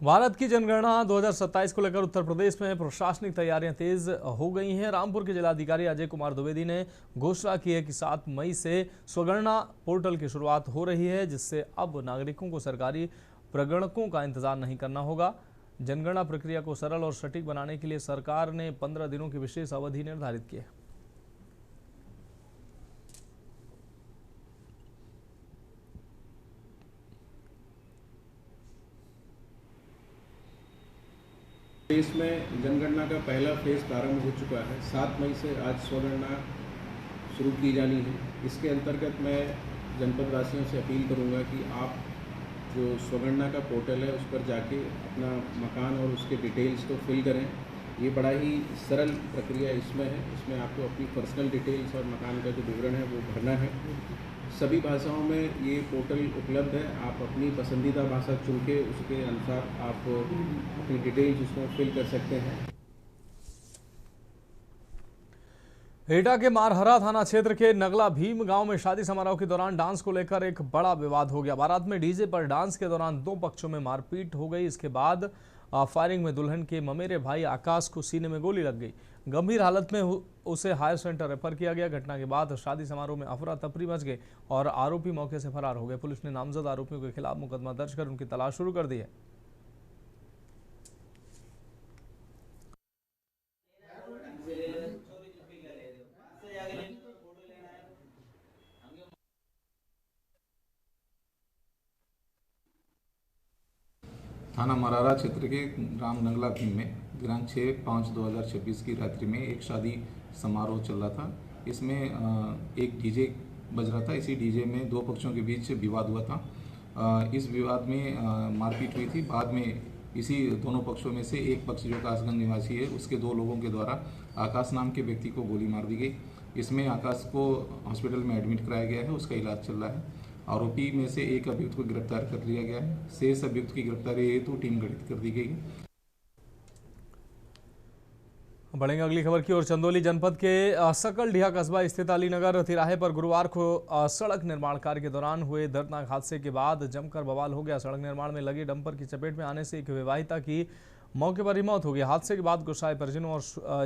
भारत की जनगणना 2027 को लेकर उत्तर प्रदेश में प्रशासनिक तैयारियां तेज हो गई हैं। रामपुर के जिलाधिकारी अजय कुमार द्विवेदी ने घोषणा की है कि 7 मई से स्वगणना पोर्टल की शुरुआत हो रही है, जिससे अब नागरिकों को सरकारी प्रगणकों का इंतजार नहीं करना होगा। जनगणना प्रक्रिया को सरल और सटीक बनाने के लिए सरकार ने 15 दिनों की विशेष अवधि निर्धारित की है। देश में जनगणना का पहला फेज प्रारंभ हो चुका है। 7 मई से आज स्वगणना शुरू की जानी है। इसके अंतर्गत मैं जनपद वासियों से अपील करूंगा कि आप जो स्वगणना का पोर्टल है उस पर जाके अपना मकान और उसके डिटेल्स को फिल करें। ये बड़ा ही सरल प्रक्रिया इसमें है। इसमें आपको अपनी पर्सनल डिटेल्स और मकान का जो विवरण है वो भरना है। सभी भाषाओं में ये पोर्टल उपलब्ध है। आप अपनी पसंदीदा भाषा चुन के उसके अनुसार आप अपनी डिटेल्स उसमें फिल कर सकते हैं। एटा के मारहरा थाना क्षेत्र के नगला भीम गांव में शादी समारोह के दौरान डांस को लेकर एक बड़ा विवाद हो गया। बारात में डीजे पर डांस के दौरान 2 पक्षों में मारपीट हो गई। इसके बाद फायरिंग में दुल्हन के ममेरे भाई आकाश को सीने में गोली लग गई। गंभीर हालत में उसे हायर सेंटर रेफर किया गया। घटना के बाद शादी समारोह में अफरा तफरी मच गई और आरोपी मौके से फरार हो गए। पुलिस ने नामजद आरोपियों के खिलाफ मुकदमा दर्ज कर उनकी तलाश शुरू कर दी है। थाना मरारा क्षेत्र के ग्राम नंगला भीम में दिनांक 6/5/2026 की रात्रि में एक शादी समारोह चल रहा था। इसमें एक डीजे बज रहा था। इसी डीजे में 2 पक्षों के बीच विवाद हुआ था। इस विवाद में मारपीट हुई थी। बाद में इसी दोनों पक्षों में से एक पक्ष जो कासगंज निवासी है उसके 2 लोगों के द्वारा आकाश नाम के व्यक्ति को गोली मार दी गई। इसमें आकाश को हॉस्पिटल में एडमिट कराया गया है, उसका इलाज चल रहा है। आरोपी में से एक अभियुक्त को गिरफ्तार कर लिया गया है। शेष अभियुक्त की गिरफ्तारी हेतु टीम गठित कर दी गई है। बढ़ेंगे अगली खबर की ओर। चंदौली जनपद के सकलडीहा कस्बा स्थित अलीनगर तिराहे पर गुरुवार को सड़क निर्माण कार्य के दौरान हुए दर्दनाक हादसे के बाद जमकर बवाल हो गया। सड़क निर्माण में लगे डंपर की चपेट में आने से एक विवाहिता की मौके पर ही मौत हो गई। हादसे के बाद गुस्साए परिजनों और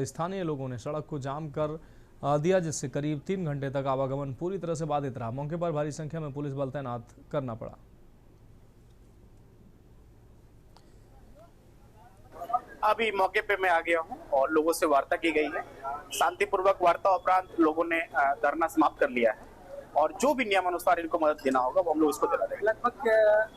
स्थानीय लोगों ने सड़क को जाम कर दिया, जिससे करीब 3 घंटे तक आवागमन पूरी तरह से बाधित रहा। मौके पर भारी संख्या में पुलिस बल तैनात करना पड़ा। अभी मौके पे मैं आ गया हूं और लोगों से वार्ता की गई है। शांतिपूर्वक वार्ता उपरांत लोगों ने धरना समाप्त कर लिया है और जो भी नियमानुसार इनको मदद देना होगा वो हम लोग इसको दिला देंगे। लगभग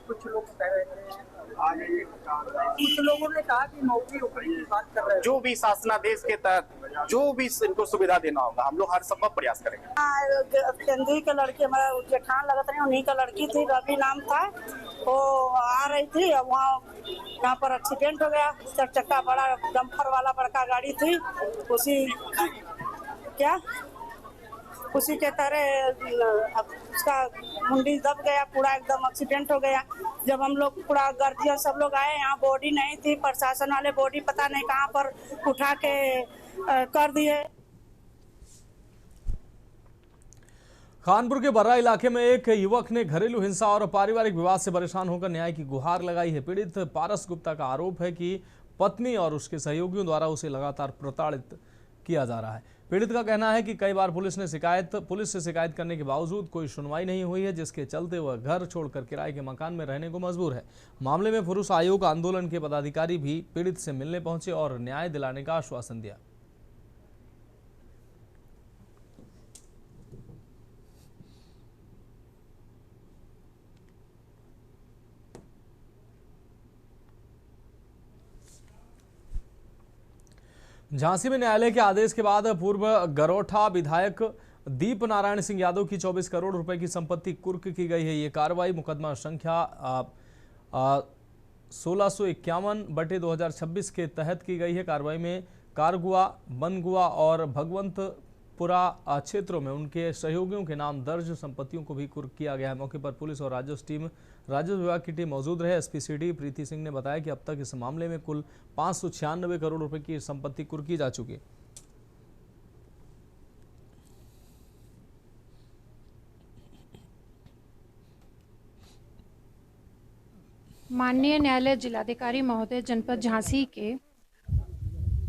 कुछ लोग कह रहे थे, कुछ लोगों ने कहा कि नौकरी वोकरी की बात कर रहे हैं। जो भी शासनादेश के तहत जो भी इनको सुविधा देना होगा हम लोग हर संभव प्रयास करेंगे। केंद्रीय के लड़की हमारा जेठान लगत रही, उन्हीं का लड़की थी, रवि नाम था, वो आ रही थी। वहाँ यहाँ पर एक्सीडेंट हो गया। 4 चक्का बड़ा डंपर वाला बड़का गाड़ी थी, उसी के तरह उसका मुंडी दब गया, पूरा एकदम एक्सीडेंट हो गया। जब हम लोग पूरा गार्जियन सब लोग आए, यहाँ बॉडी नहीं थी, प्रशासन वाले बॉडी पता नहीं कहाँ पर उठा के कर दिए। कानपुर के बर्रा इलाके में एक युवक ने घरेलू हिंसा और पारिवारिक विवाद से परेशान होकर न्याय की गुहार लगाई है। पीड़ित पारस गुप्ता का आरोप है कि पत्नी और उसके सहयोगियों द्वारा उसे लगातार प्रताड़ित किया जा रहा है। पीड़ित का कहना है कि कई बार पुलिस से शिकायत करने के बावजूद कोई सुनवाई नहीं हुई है, जिसके चलते वह घर छोड़कर किराए के मकान में रहने को मजबूर है। मामले में पुरुष आयोग आंदोलन के पदाधिकारी भी पीड़ित से मिलने पहुंचे और न्याय दिलाने का आश्वासन दिया। झांसी में न्यायालय के आदेश के बाद पूर्व गरोठा विधायक दीप नारायण सिंह यादव की 24 करोड़ रुपए की संपत्ति कुर्क की गई है। ये कार्रवाई मुकदमा संख्या 1651/2026 के तहत की गई है। कार्रवाई में कारगुआ, बनगुआ और भगवंतपुरा क्षेत्रों में उनके सहयोगियों के नाम दर्ज संपत्तियों को भी कुर्क किया गया है। मौके पर पुलिस और राजस्व विभाग की टीम मौजूद रहे। एसपी सिटी प्रीति सिंह ने बताया कि अब तक इस मामले में कुल 596 करोड़ रुपए की संपत्ति कुर्की जा चुकी है। माननीय न्यायालय जिलाधिकारी महोदय जनपद झांसी के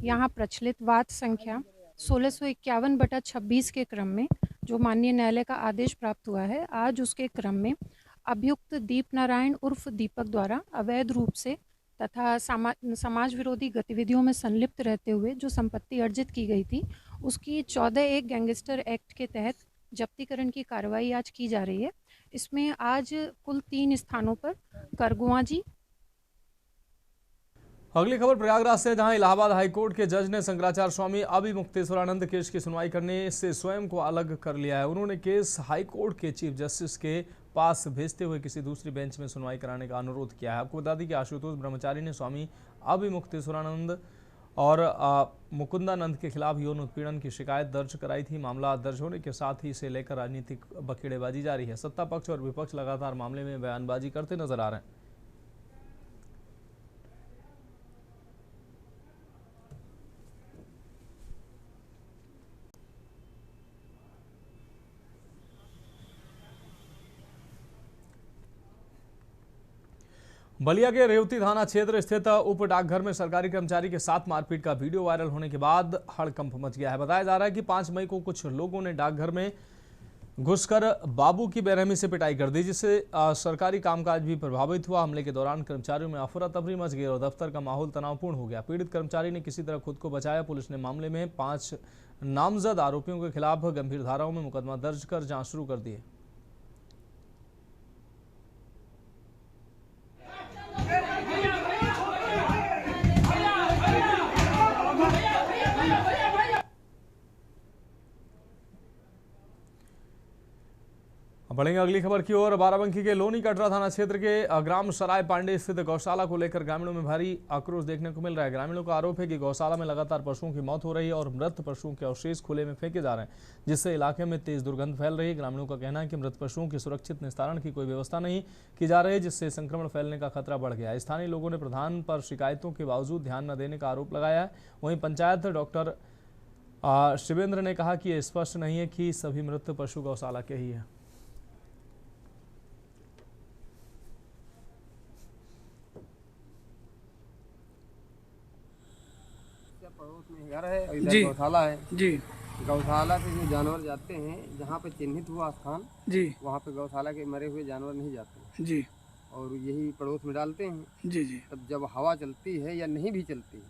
यहाँ प्रचलित वाद संख्या 1651/26 के क्रम में जो माननीय न्यायालय का आदेश प्राप्त हुआ है, आज उसके क्रम में अभियुक्त दीप नारायण उर्फ दीपक द्वारा अवैध रूप से तथा समाज विरोधी गतिविधियों में संलिप्त रहते हुए जो संपत्ति अर्जित की गई थी, उसकी 14(1) गैंगस्टर एक्ट के तहत जब्तीकरण की कार्रवाई आज की जा रही है। इसमें आज कुल 3 स्थानों पर करगुआ जी। अगली खबर प्रयागराज से, जहां इलाहाबाद हाईकोर्ट के जज ने शंकराचार्य स्वामी अभिमुक्तेश्वरानंद केस की सुनवाई करने से स्वयं को अलग कर लिया है। उन्होंने केस हाईकोर्ट के चीफ जस्टिस के पास भेजते हुए किसी दूसरी बेंच में सुनवाई कराने का अनुरोध किया है। आपको बता दें कि आशुतोष ब्रह्मचारी ने स्वामी अभिमुक्तेश्वरानंद और मुकुंदानंद के खिलाफ यौन उत्पीड़न की शिकायत दर्ज कराई थी। मामला दर्ज होने के साथ ही इसे लेकर राजनीतिक बखेड़ेबाजी जारी है। सत्ता पक्ष और विपक्ष लगातार मामले में बयानबाजी करते नजर आ रहे हैं। बलिया के रेवती थाना क्षेत्र स्थित उप डाकघर में सरकारी कर्मचारी के साथ मारपीट का वीडियो वायरल होने के बाद हड़कंप मच गया है। बताया जा रहा है कि 5 मई को कुछ लोगों ने डाकघर में घुसकर बाबू की बेरहमी से पिटाई कर दी, जिससे सरकारी कामकाज भी प्रभावित हुआ। हमले के दौरान कर्मचारियों में अफरा तफरी मच गई और दफ्तर का माहौल तनावपूर्ण हो गया। पीड़ित कर्मचारी ने किसी तरह खुद को बचाया। पुलिस ने मामले में 5 नामजद आरोपियों के खिलाफ गंभीर धाराओं में मुकदमा दर्ज कर जाँच शुरू कर दी है। बढ़ेंगे अगली खबर की ओर। बाराबंकी के लोनी कटरा थाना क्षेत्र के ग्राम सराय पांडे स्थित गौशाला को लेकर ग्रामीणों में भारी आक्रोश देखने को मिल रहा है। ग्रामीणों का आरोप है कि गौशाला में लगातार पशुओं की मौत हो रही है और मृत पशुओं के अवशेष खुले में फेंके जा रहे हैं, जिससे इलाके में तेज दुर्गंध फैल रही है। ग्रामीणों का कहना है कि मृत पशुओं के सुरक्षित निस्तारण की कोई व्यवस्था नहीं की जा रही है, जिससे संक्रमण फैलने का खतरा बढ़ गया है। स्थानीय लोगों ने प्रधान पर शिकायतों के बावजूद ध्यान न देने का आरोप लगाया है। वहीं पंचायत डॉक्टर शिवेंद्र ने कहा कि यह स्पष्ट नहीं है कि सभी मृत पशु गौशाला के ही है। घर है, इधर गौशाला है जी। गौशाला से जो जानवर जाते हैं, जहाँ पे चिन्हित हुआ स्थान जी, वहाँ पे गौशाला के मरे हुए जानवर नहीं जाते जी, और यही पड़ोस में डालते हैं। जी, जी, तब जब हवा चलती है या नहीं भी चलती है,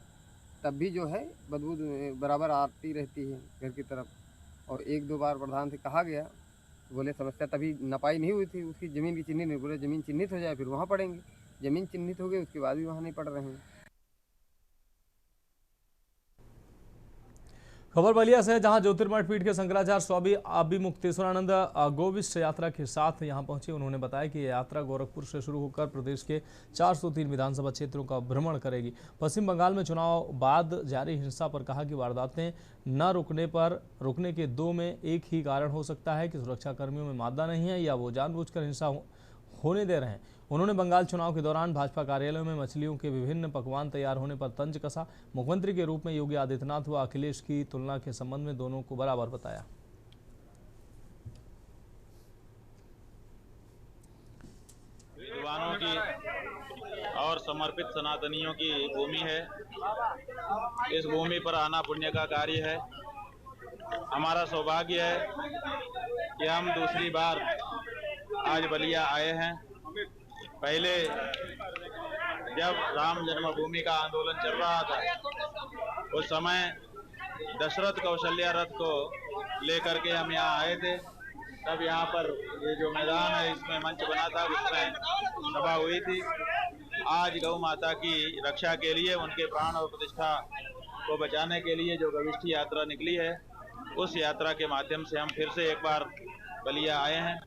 तब भी जो है बदबू बराबर आती रहती है घर की तरफ। और 1-2 बार प्रधान से कहा गया, बोले समस्या तभी नपाई नहीं हुई थी, उसकी ज़मीन की चिन्हित नहीं, बोले ज़मीन चिन्हित हो जाए फिर वहाँ पड़ेंगे। ज़मीन चिन्हित हो गई, उसके बाद भी वहाँ नहीं पड़ रहे हैं। खबर बलिया से है, जहां ज्योतिर्मठ पीठ के शंकराचार्य स्वामी अभिमुक्तेश्वरानंद गोविष्ठ यात्रा के साथ यहां पहुंचे। उन्होंने बताया कि यह यात्रा गोरखपुर से शुरू होकर प्रदेश के 403 विधानसभा क्षेत्रों का भ्रमण करेगी। पश्चिम बंगाल में चुनाव बाद जारी हिंसा पर कहा कि वारदातें न रुकने के 2 में एक ही कारण हो सकता है कि सुरक्षा कर्मियों में मादा नहीं है या वो जानबूझकर हिंसा होने दे रहे हैं। उन्होंने बंगाल चुनाव के दौरान भाजपा कार्यालयों में मछलियों के विभिन्न पकवान तैयार होने पर तंज कसा। मुख्यमंत्री के रूप में योगी आदित्यनाथ व अखिलेश की तुलना के संबंध में दोनों को बराबर बताया। विद्वानों की और समर्पित सनातनियों की भूमि है। इस भूमि पर आना पुण्य का कार्य है। हमारा सौभाग्य है कि हम दूसरी बार आज बलिया आए हैं। पहले जब राम जन्मभूमि का आंदोलन चल रहा था, उस समय दशरथ कौशल्या रथ को लेकर के हम यहाँ आए थे। तब यहाँ पर ये जो मैदान है, इसमें मंच बना था, उसमें सभा हुई थी। आज गौ माता की रक्षा के लिए, उनके प्राण और प्रतिष्ठा को बचाने के लिए जो गविष्ठी यात्रा निकली है, उस यात्रा के माध्यम से हम फिर से एक बार बलिया आए हैं।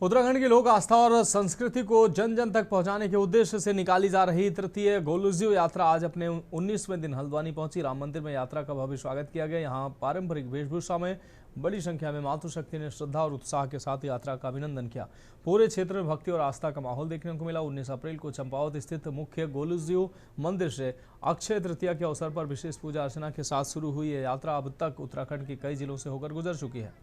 उत्तराखंड की लोक आस्था और संस्कृति को जन जन तक पहुंचाने के उद्देश्य से निकाली जा रही तृतीय गोलूजियो यात्रा आज अपने 19वें दिन हल्द्वानी पहुंची। राम मंदिर में यात्रा का भव्य स्वागत किया गया। यहां पारंपरिक वेशभूषा में बड़ी संख्या में मातृशक्ति ने श्रद्धा और उत्साह के साथ यात्रा का अभिनंदन किया। पूरे क्षेत्र में भक्ति और आस्था का माहौल देखने को मिला। 19 अप्रैल को चंपावत स्थित मुख्य गोलूजियो मंदिर से अक्षय तृतीया के अवसर पर विशेष पूजा अर्चना के साथ शुरू हुई यह यात्रा अब तक उत्तराखंड के कई जिलों से होकर गुजर चुकी है।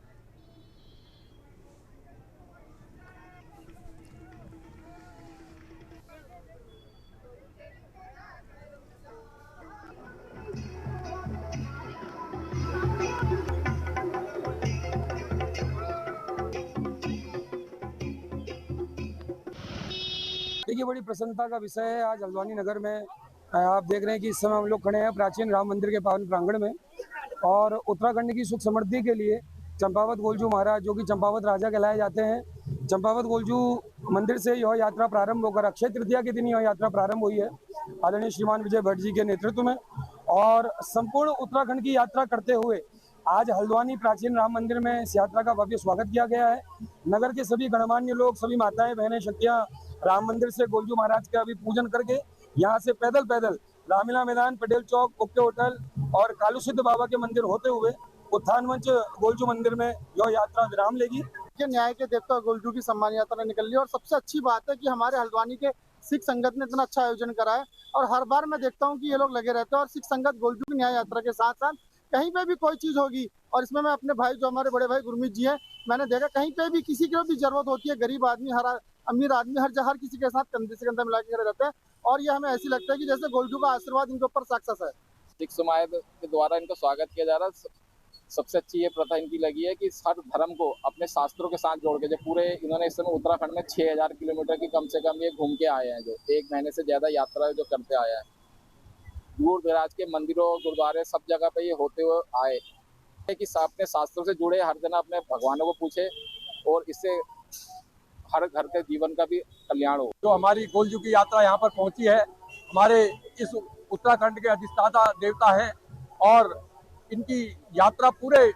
देखिए, बड़ी प्रसन्नता का विषय है। आज हल्द्वानी नगर में आप देख रहे हैं कि इस समय हम लोग खड़े हैं प्राचीन राम मंदिर के पावन प्रांगण में, और उत्तराखंड की सुख समृद्धि के लिए चंपावत गोलजू महाराज, जो कि चंपावत राजा कहलाए जाते हैं, चंपावत गोलजू मंदिर से यह यात्रा प्रारंभ होकर अक्षय तृतीया के दिन यह यात्रा प्रारंभ हुई है आदरणीय श्रीमान विजय भट्ट जी के नेतृत्व में। और संपूर्ण उत्तराखंड की यात्रा करते हुए आज हल्द्वानी प्राचीन राम मंदिर में इस यात्रा का भव्य स्वागत किया गया है। नगर के सभी गणमान्य लोग, सभी माताएं बहनें शक्तियां राम मंदिर से गोलजू महाराज का अभी पूजन करके यहाँ से पैदल रामलीला मैदान, पटेल चौक, ओके होटल और कालू सिद्ध बाबा के मंदिर होते हुए उत्थान मंच गोलजू मंदिर में यह यात्रा विराम लेगी। न्याय के देवता गोलजू की सम्मान यात्रा निकल रही है और सबसे अच्छी बात है कि हमारे हल्द्वानी के सिख संगत ने इतना अच्छा आयोजन करा है और हर बार मैं देखता हूँ कि ये लोग लगे रहते हैं। और सिख संगत गोलजू की न्याय यात्रा के साथ साथ कहीं पे भी कोई चीज होगी, और इसमें मैं अपने भाई, जो हमारे बड़े भाई गुरमीत जी हैं, मैंने देखा कहीं पे भी किसी की भी जरूरत होती है, गरीब आदमी, हर अमीर आदमी, हर किसी के साथ कंधे से कंधा मिला के खड़े रहते हैं। और ये हमें ऐसी लगता है कि जैसे गोलजू का आशीर्वाद इनके ऊपर साक्षात है। सिख समाज के द्वारा इनको स्वागत किया जा रहा है। सबसे अच्छी ये प्रथा इनकी लगी है कि हर धर्म को अपने शास्त्रों के साथ जोड़ के, जो पूरे इन्होंने इस समय उत्तराखंड में 6000 किलोमीटर की कम से कम ये घूम के आए हैं, जो 1 महीने से ज्यादा यात्रा जो करते आया है। दूर दराज के मंदिरों, गुरुद्वारे, सब जगह पे ये होते हुए आए कि अपने शास्त्रों से जुड़े, हर दिन अपने भगवानों को पूछे और इससे हर घर के जीवन का भी कल्याण हो। जो हमारी गोलजू की यात्रा यहाँ पर पहुंची है, हमारे इस उत्तराखंड के अधिष्ठाता देवता हैं और इनकी यात्रा पूरे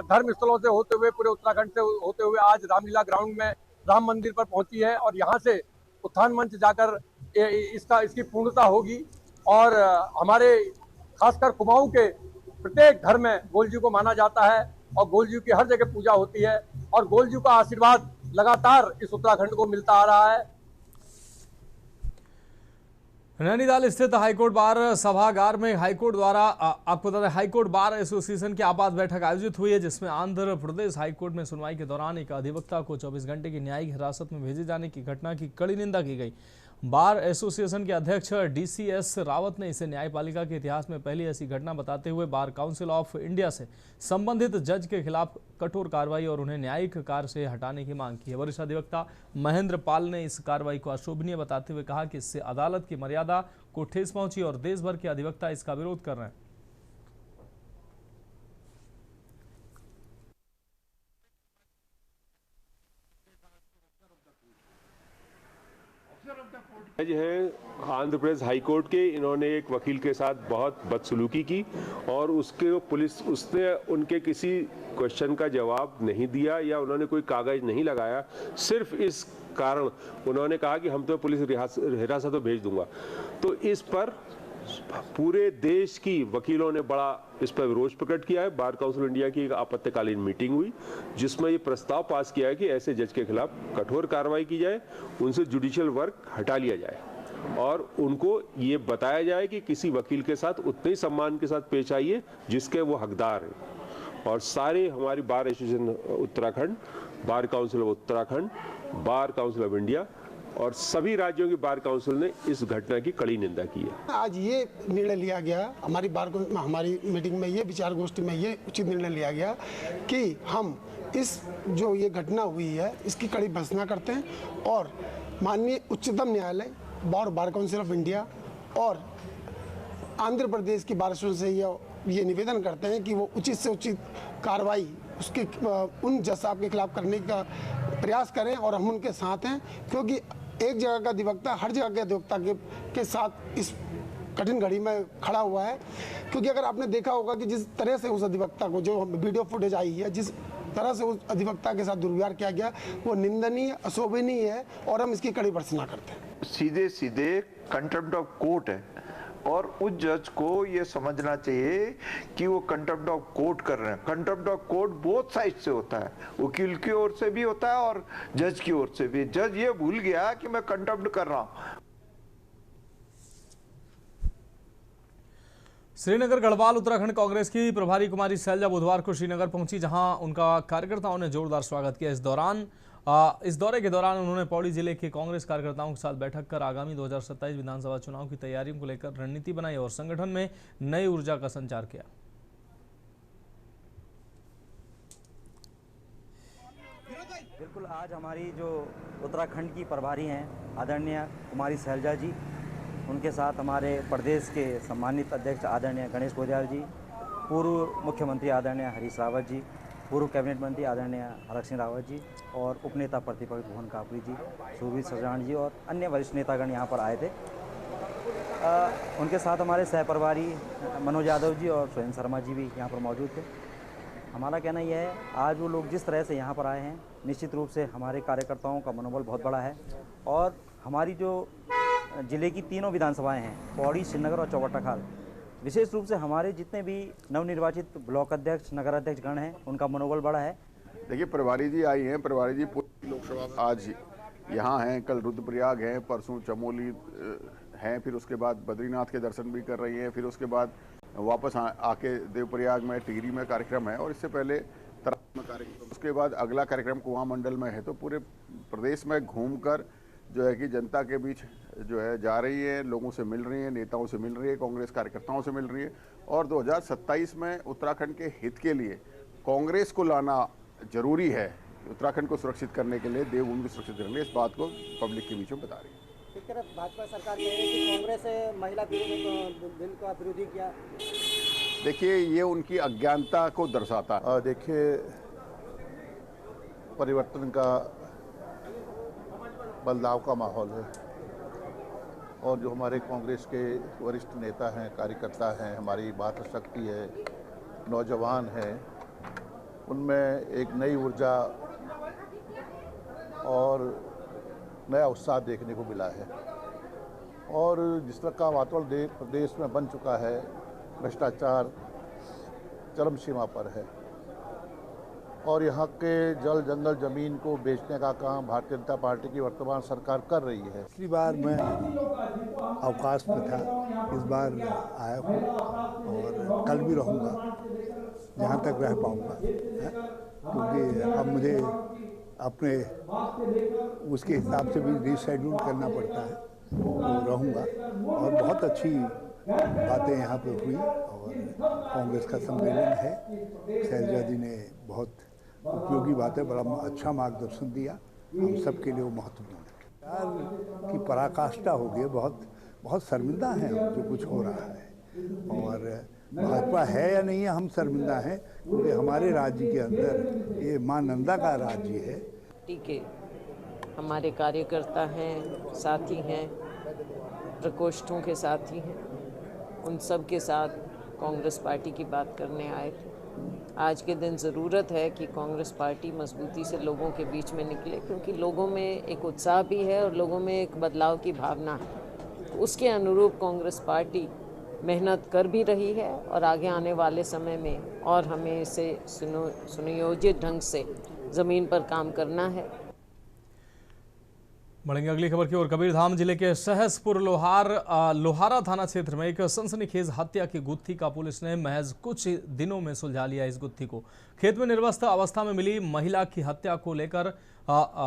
धर्म स्थलों से होते हुए, पूरे उत्तराखंड से होते हुए आज रामलीला ग्राउंड में राम मंदिर पर पहुंची है। और यहाँ से उत्थान मंच जाकर इसकी पूर्णता होगी। और हमारे खासकर कुमाऊं के प्रत्येक घर में गोलजू को माना जाता है और गोलजू की हर जगह पूजा होती है और गोलजू का आशीर्वाद लगातार इस उत्तराखंड को मिलता आ रहा है। नैनीताल स्थित हाईकोर्ट बार सभागार में हाईकोर्ट द्वारा आपको बता दें हाईकोर्ट बार एसोसिएशन की आपात बैठक आयोजित हुई है, जिसमें आंध्र प्रदेश हाईकोर्ट में सुनवाई के दौरान एक अधिवक्ता को 24 घंटे की न्यायिक हिरासत में भेजे जाने की घटना की कड़ी निंदा की गई। बार एसोसिएशन के अध्यक्ष DCS रावत ने इसे न्यायपालिका के इतिहास में पहली ऐसी घटना बताते हुए बार काउंसिल ऑफ इंडिया से संबंधित जज के खिलाफ कठोर कार्रवाई और उन्हें न्यायिक कार्य से हटाने की मांग की है। वरिष्ठ अधिवक्ता महेंद्र पाल ने इस कार्रवाई को अशोभनीय बताते हुए कहा कि इससे अदालत की मर्यादा को ठेस पहुंची और देश भर के अधिवक्ता इसका विरोध कर रहे हैं। जज हैं आंध्र प्रदेश हाई कोर्ट के, इन्होंने एक वकील के साथ बहुत बदसलूकी की और उसने उनके किसी क्वेश्चन का जवाब नहीं दिया या उन्होंने कोई कागज नहीं लगाया। सिर्फ इस कारण उन्होंने कहा कि हम तो पुलिस हिरासत में भेज दूंगा। तो इस पर पूरे देश की वकीलों ने बड़ा इस पर विरोध प्रकट किया है। बार काउंसिल इंडिया की एक आपत्तिकालीन मीटिंग हुई जिसमें ये प्रस्ताव पास किया है कि ऐसे जज के खिलाफ कठोर कार्रवाई की जाए, उनसे जुडिशियल वर्क हटा लिया जाए और उनको ये बताया जाए कि किसी वकील के साथ उतने ही सम्मान के साथ पेश आइए जिसके वो हकदार हैं। और सारे हमारी bar association Uttarakhand, bar council of Uttarakhand, bar council of India और सभी राज्यों की बार काउंसिल ने इस घटना की कड़ी निंदा की है। आज ये निर्णय लिया गया हमारी मीटिंग में, ये विचार गोष्ठी में ये उचित निर्णय लिया गया कि हम इस जो ये घटना हुई है इसकी कड़ी भर्त्सना करते हैं और माननीय उच्चतम न्यायालय, बार काउंसिल ऑफ इंडिया और आंध्र प्रदेश की बार एसोसिएशन से ये निवेदन करते हैं कि वो उचित से उचित कार्रवाई उसके उन जज साहब के खिलाफ करने का प्रयास करें और हम उनके साथ हैं, क्योंकि एक जगह का अधिवक्ता हर जगह के अधिवक्ता के साथ इस कठिन घड़ी में खड़ा हुआ है। क्योंकि अगर आपने देखा होगा कि जिस तरह से उस अधिवक्ता को, जो वीडियो फुटेज आई है, जिस तरह से उस अधिवक्ता के साथ दुर्व्यवहार किया गया, वो निंदनीय, अशोभनीय है और हम इसकी कड़ी भर्त्सना करते हैं। सीधे सीधे कंटेम्प्ट ऑफ कोर्ट है और उस जज को ये समझना चाहिए कि वो कंटेम्प्ट ऑफ कोर्ट कर रहे हैं। Contempt of court both side से होता है, वकील की ओर से भी होता है और जज की ओर से भी। जज ये भूल गया कि मैं कंटेम्प्ट कर रहा हूं। श्रीनगर गढ़वाल उत्तराखंड कांग्रेस की प्रभारी कुमारी शैलजा बुधवार को श्रीनगर पहुंची, जहां उनका कार्यकर्ताओं ने जोरदार स्वागत किया। इस दौरे के दौरान उन्होंने पौड़ी जिले के कांग्रेस कार्यकर्ताओं के साथ बैठक कर आगामी 2027 विधानसभा चुनाव की तैयारियों को लेकर रणनीति बनाई और संगठन में नई ऊर्जा का संचार किया। बिल्कुल, आज हमारी जो उत्तराखंड की प्रभारी हैं आदरणीय कुमारी शैलजा जी, उनके साथ हमारे प्रदेश के सम्मानित अध्यक्ष आदरणीय गणेश गोदियाल जी, पूर्व मुख्यमंत्री आदरणीय हरीश रावत जी, पूर्व कैबिनेट मंत्री आदरणीय हरक सिंह रावत जी और उपनेता प्रतिपक्ष भुवन कापरी जी, सुरवीर सजान जी और अन्य वरिष्ठ नेतागण यहाँ पर आए थे। उनके साथ हमारे सहप्रभारी मनोज यादव जी और स्वयं शर्मा जी भी यहाँ पर मौजूद थे। हमारा कहना यह है, आज वो लोग जिस तरह से यहाँ पर आए हैं, निश्चित रूप से हमारे कार्यकर्ताओं का मनोबल बहुत बड़ा है और हमारी जो जिले की तीनों विधानसभाएँ हैं, पौड़ी, श्रीनगर और चौबट्टाखाल, विशेष रूप से हमारे जितने भी नवनिर्वाचित ब्लॉक अध्यक्ष, नगर अध्यक्ष गण हैं, उनका मनोबल बड़ा है। देखिए, प्रभारी जी आई हैं, प्रभारी जी पूरी लोकसभा में आज यहाँ हैं, कल रुद्रप्रयाग हैं, परसों चमोली हैं, फिर उसके बाद बद्रीनाथ के दर्शन भी कर रही हैं, फिर उसके बाद वापस आके देवप्रयाग में टिहरी में कार्यक्रम है और इससे पहले तराप में कार्यक्रम, उसके बाद अगला कार्यक्रम कुआं मंडल में है। तो पूरे प्रदेश में घूमकर जो है कि जनता के बीच जो है जा रही है, लोगों से मिल रही है, नेताओं से मिल रही है, कांग्रेस कार्यकर्ताओं से मिल रही है और 2027 में उत्तराखंड के हित के लिए कांग्रेस को लाना जरूरी है। उत्तराखंड को सुरक्षित करने के लिए, देवभूमि को सुरक्षित करने के लिए, इस बात को पब्लिक के बीच में बता रही है। एक तरफ भाजपा सरकार कह रही है कि कांग्रेस ने महिला बिल का विरोधी किया। देखिए, ये उनकी अज्ञानता को दर्शाता है। देखिए, परिवर्तन का, बदलाव का माहौल है और जो हमारे कांग्रेस के वरिष्ठ नेता हैं, कार्यकर्ता हैं, हमारी मातृशक्ति है, नौजवान हैं, उनमें एक नई ऊर्जा और नया उत्साह देखने को मिला है। और जिस तरह का वातावरण प्रदेश में बन चुका है, भ्रष्टाचार चरम सीमा पर है और यहाँ के जल जंगल जमीन को बेचने का काम भारतीय जनता पार्टी की वर्तमान सरकार कर रही है। पिछली बार मैं अवकाश में था, इस बार आया हूँ और कल भी रहूँगा जहाँ तक रह पाऊँगा, क्योंकि अब मुझे अपने उसके हिसाब से भी रीशेड्यूल करना पड़ता है। रहूँगा। और बहुत अच्छी बातें यहाँ पर हुई और कांग्रेस का सम्मेलन है। शैलजा जी ने बहुत उपयोगी बातें, बड़ा अच्छा मार्गदर्शन दिया, हम सब के लिए वो महत्वपूर्ण है। यार की पराकाष्ठा हो गई, बहुत शर्मिंदा हैं हम जो कुछ हो रहा है। और भाजपा है या नहीं है, हम शर्मिंदा हैं क्योंकि हमारे राज्य के अंदर ये मां नंदा का राज्य है। ठीक है, हमारे कार्यकर्ता हैं, साथी हैं, प्रकोष्ठों के साथी हैं, उन सब के साथ कांग्रेस पार्टी की बात करने आए थे। आज के दिन ज़रूरत है कि कांग्रेस पार्टी मजबूती से लोगों के बीच में निकले, क्योंकि लोगों में एक उत्साह भी है और लोगों में एक बदलाव की भावना है। उसके अनुरूप कांग्रेस पार्टी मेहनत कर भी रही है और आगे आने वाले समय में और हमें इसे सुनियोजित ढंग से ज़मीन पर काम करना है। बढ़ेंगे अगली खबर की ओर। कबीरधाम जिले के सहसपुर लोहारा थाना क्षेत्र में एक सनसनीखेज हत्या की गुत्थी का पुलिस ने महज कुछ दिनों में सुलझा लिया। इस गुत्थी को खेत में निर्वस्त्र अवस्था में मिली महिला की हत्या को लेकर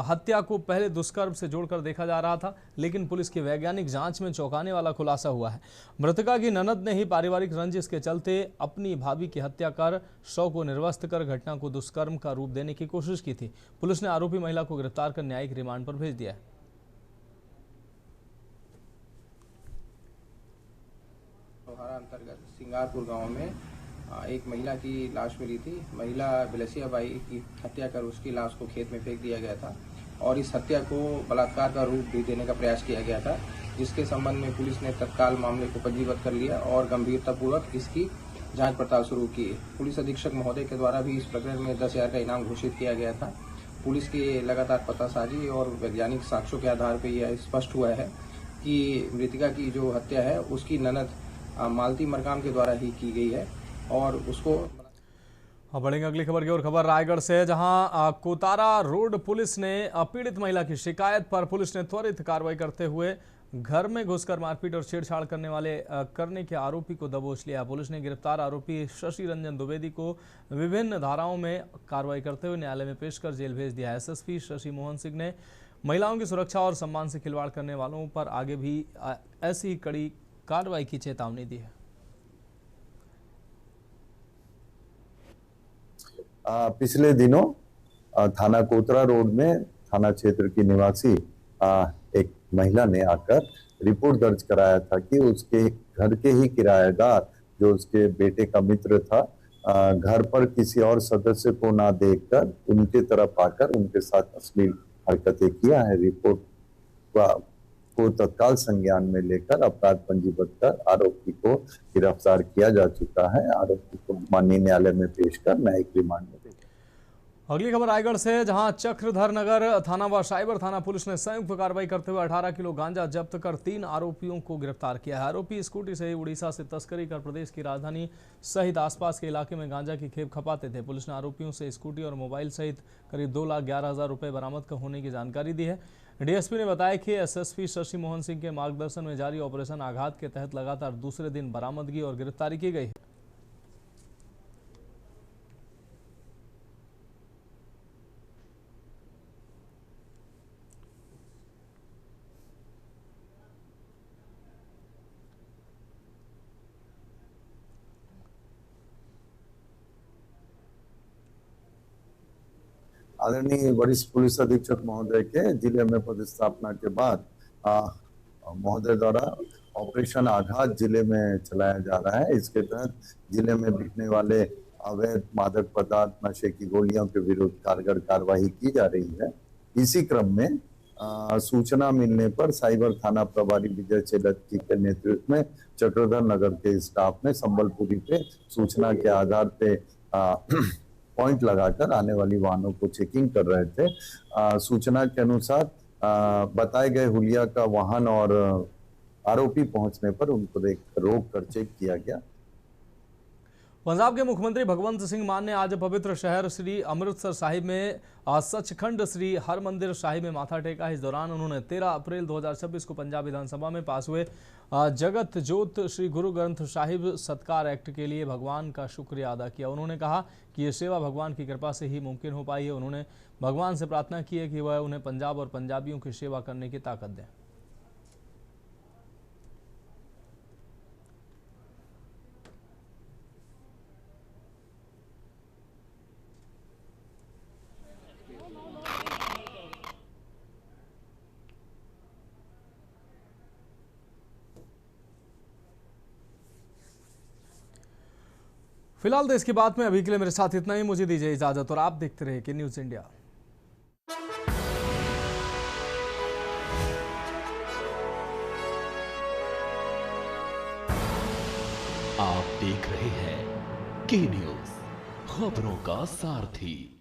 हत्या को पहले दुष्कर्म से जोड़कर देखा जा रहा था, लेकिन पुलिस की वैज्ञानिक जांच में चौंकाने वाला खुलासा हुआ है। मृतका की ननद ने ही पारिवारिक रंजिश के चलते अपनी भाभी की हत्या कर शव को निर्वस्त्र कर घटना को दुष्कर्म का रूप देने की कोशिश की थी। पुलिस ने आरोपी महिला को गिरफ्तार कर न्यायिक रिमांड पर भेज दिया है। लोहारा अंतर्गत सिंगारपुर गांव में एक महिला की लाश मिली थी। महिला बिलसिया बाई की हत्या कर उसकी लाश को खेत में फेंक दिया गया था और इस हत्या को बलात्कार का रूप भी देने का प्रयास किया गया था, जिसके संबंध में पुलिस ने तत्काल मामले को पंजीबद्ध कर लिया और गंभीरतापूर्वक इसकी जांच पड़ताल शुरू की। पुलिस अधीक्षक महोदय के द्वारा भी इस प्रकरण में 10,000 का इनाम घोषित किया गया था। पुलिस की लगातार पतासाजी और वैज्ञानिक साक्ष्यों के आधार पर यह स्पष्ट हुआ है कि मृतका की जो हत्या है उसकी ननद मालती मरकाम के द्वारा ही की गई है और उसको। बढ़ेंगे अगली खबर की ओर। खबर रायगढ़ से है, जहां कोतारा रोड पुलिस ने पीड़ित महिला की शिकायत पर पुलिस ने त्वरित कार्रवाई करते हुए घर में घुसकर मारपीट और छेड़छाड़ करने के आरोपी को दबोच लिया। पुलिस ने गिरफ्तार आरोपी शशि रंजन द्विवेदी को विभिन्न धाराओं में कार्रवाई करते हुए न्यायालय में पेश कर जेल भेज दिया। एसएसपी शशि मोहन सिंह ने महिलाओं की सुरक्षा और सम्मान से खिलवाड़ करने वालों पर आगे भी ऐसी कड़ी कार्रवाई की चेतावनी दी है। पिछले दिनों थाना कोतरा रोड में थाना क्षेत्र की निवासी एक महिला ने आकर रिपोर्ट दर्ज कराया था कि उसके घर के ही किराएदार जो उसके बेटे का मित्र था, घर पर किसी और सदस्य को ना देखकर उनके तरफ आकर उनके साथ अश्लील हरकतें किया है। रिपोर्ट को तत्काल संज्ञान में लेकर अपराध पंजीबद्ध कर आरोपी को गिरफ्तार किया जा चुका है। आरोपी को माननीय न्यायालय में पेश कर न्यायिक रिमांड में। अगली खबर रायगढ़ से, जहां चक्रधर नगर थाना व साइबर थाना पुलिस ने संयुक्त कार्रवाई करते हुए 18 किलो गांजा जब्त कर 3 आरोपियों को गिरफ्तार किया है। आरोपी स्कूटी से उड़ीसा से तस्करी कर प्रदेश की राजधानी सहित आसपास के इलाके में गांजा की खेप खपाते थे। पुलिस ने आरोपियों से स्कूटी और मोबाइल सहित करीब 2,11,000 रुपए बरामद होने की जानकारी दी है। डीएसपी ने बताया कि एसएसपी शशि मोहन सिंह के मार्गदर्शन में जारी ऑपरेशन आघात के तहत लगातार दूसरे दिन बरामदगी और गिरफ्तारी की गई है। आदरणीय वरिष्ठ पुलिस अधीक्षक महोदय के जिले में पदस्थापना के बाद महोदय द्वारा ऑपरेशन आघात जिले में चलाया जा रहा है। इसके तहत जिले में बिकने वाले अवैध मादक पदार्थ, नशे की गोलियों के विरुद्ध कारगर कार्रवाई की जा रही है। इसी क्रम में सूचना मिलने पर साइबर थाना प्रभारी विजय चेलत्ती के नेतृत्व में चक्रधर नगर के स्टाफ ने संबलपुरी पे सूचना के आधार पे पॉइंट लगाकर आने वाली वाहनों को चेकिंग कर रहे थे। सूचना के अनुसार बताए गए हुलिया का वाहन और आरोपी पहुंचने पर उनको रोक कर चेक किया गया। पंजाब के मुख्यमंत्री भगवंत सिंह मान ने आज पवित्र शहर श्री अमृतसर साहिब में सचखंड श्री हरमंदिर साहिब में माथा टेका। इस दौरान उन्होंने 13 अप्रैल 2026 को पंजाब विधानसभा में पास हुए जगत जोत श्री गुरु ग्रंथ साहिब सत्कार एक्ट के लिए भगवान का शुक्रिया अदा किया। उन्होंने कहा कि ये सेवा भगवान की कृपा से ही मुमकिन हो पाई है। उन्होंने भगवान से प्रार्थना की है कि वह उन्हें पंजाब और पंजाबियों की सेवा करने की ताकत दें। फिलहाल देश की बात में अभी के लिए मेरे साथ इतना ही। मुझे दीजिए इजाजत और आप देखते रहे कि न्यूज़ इंडिया। आप देख रहे हैं के न्यूज़, खबरों का सारथी।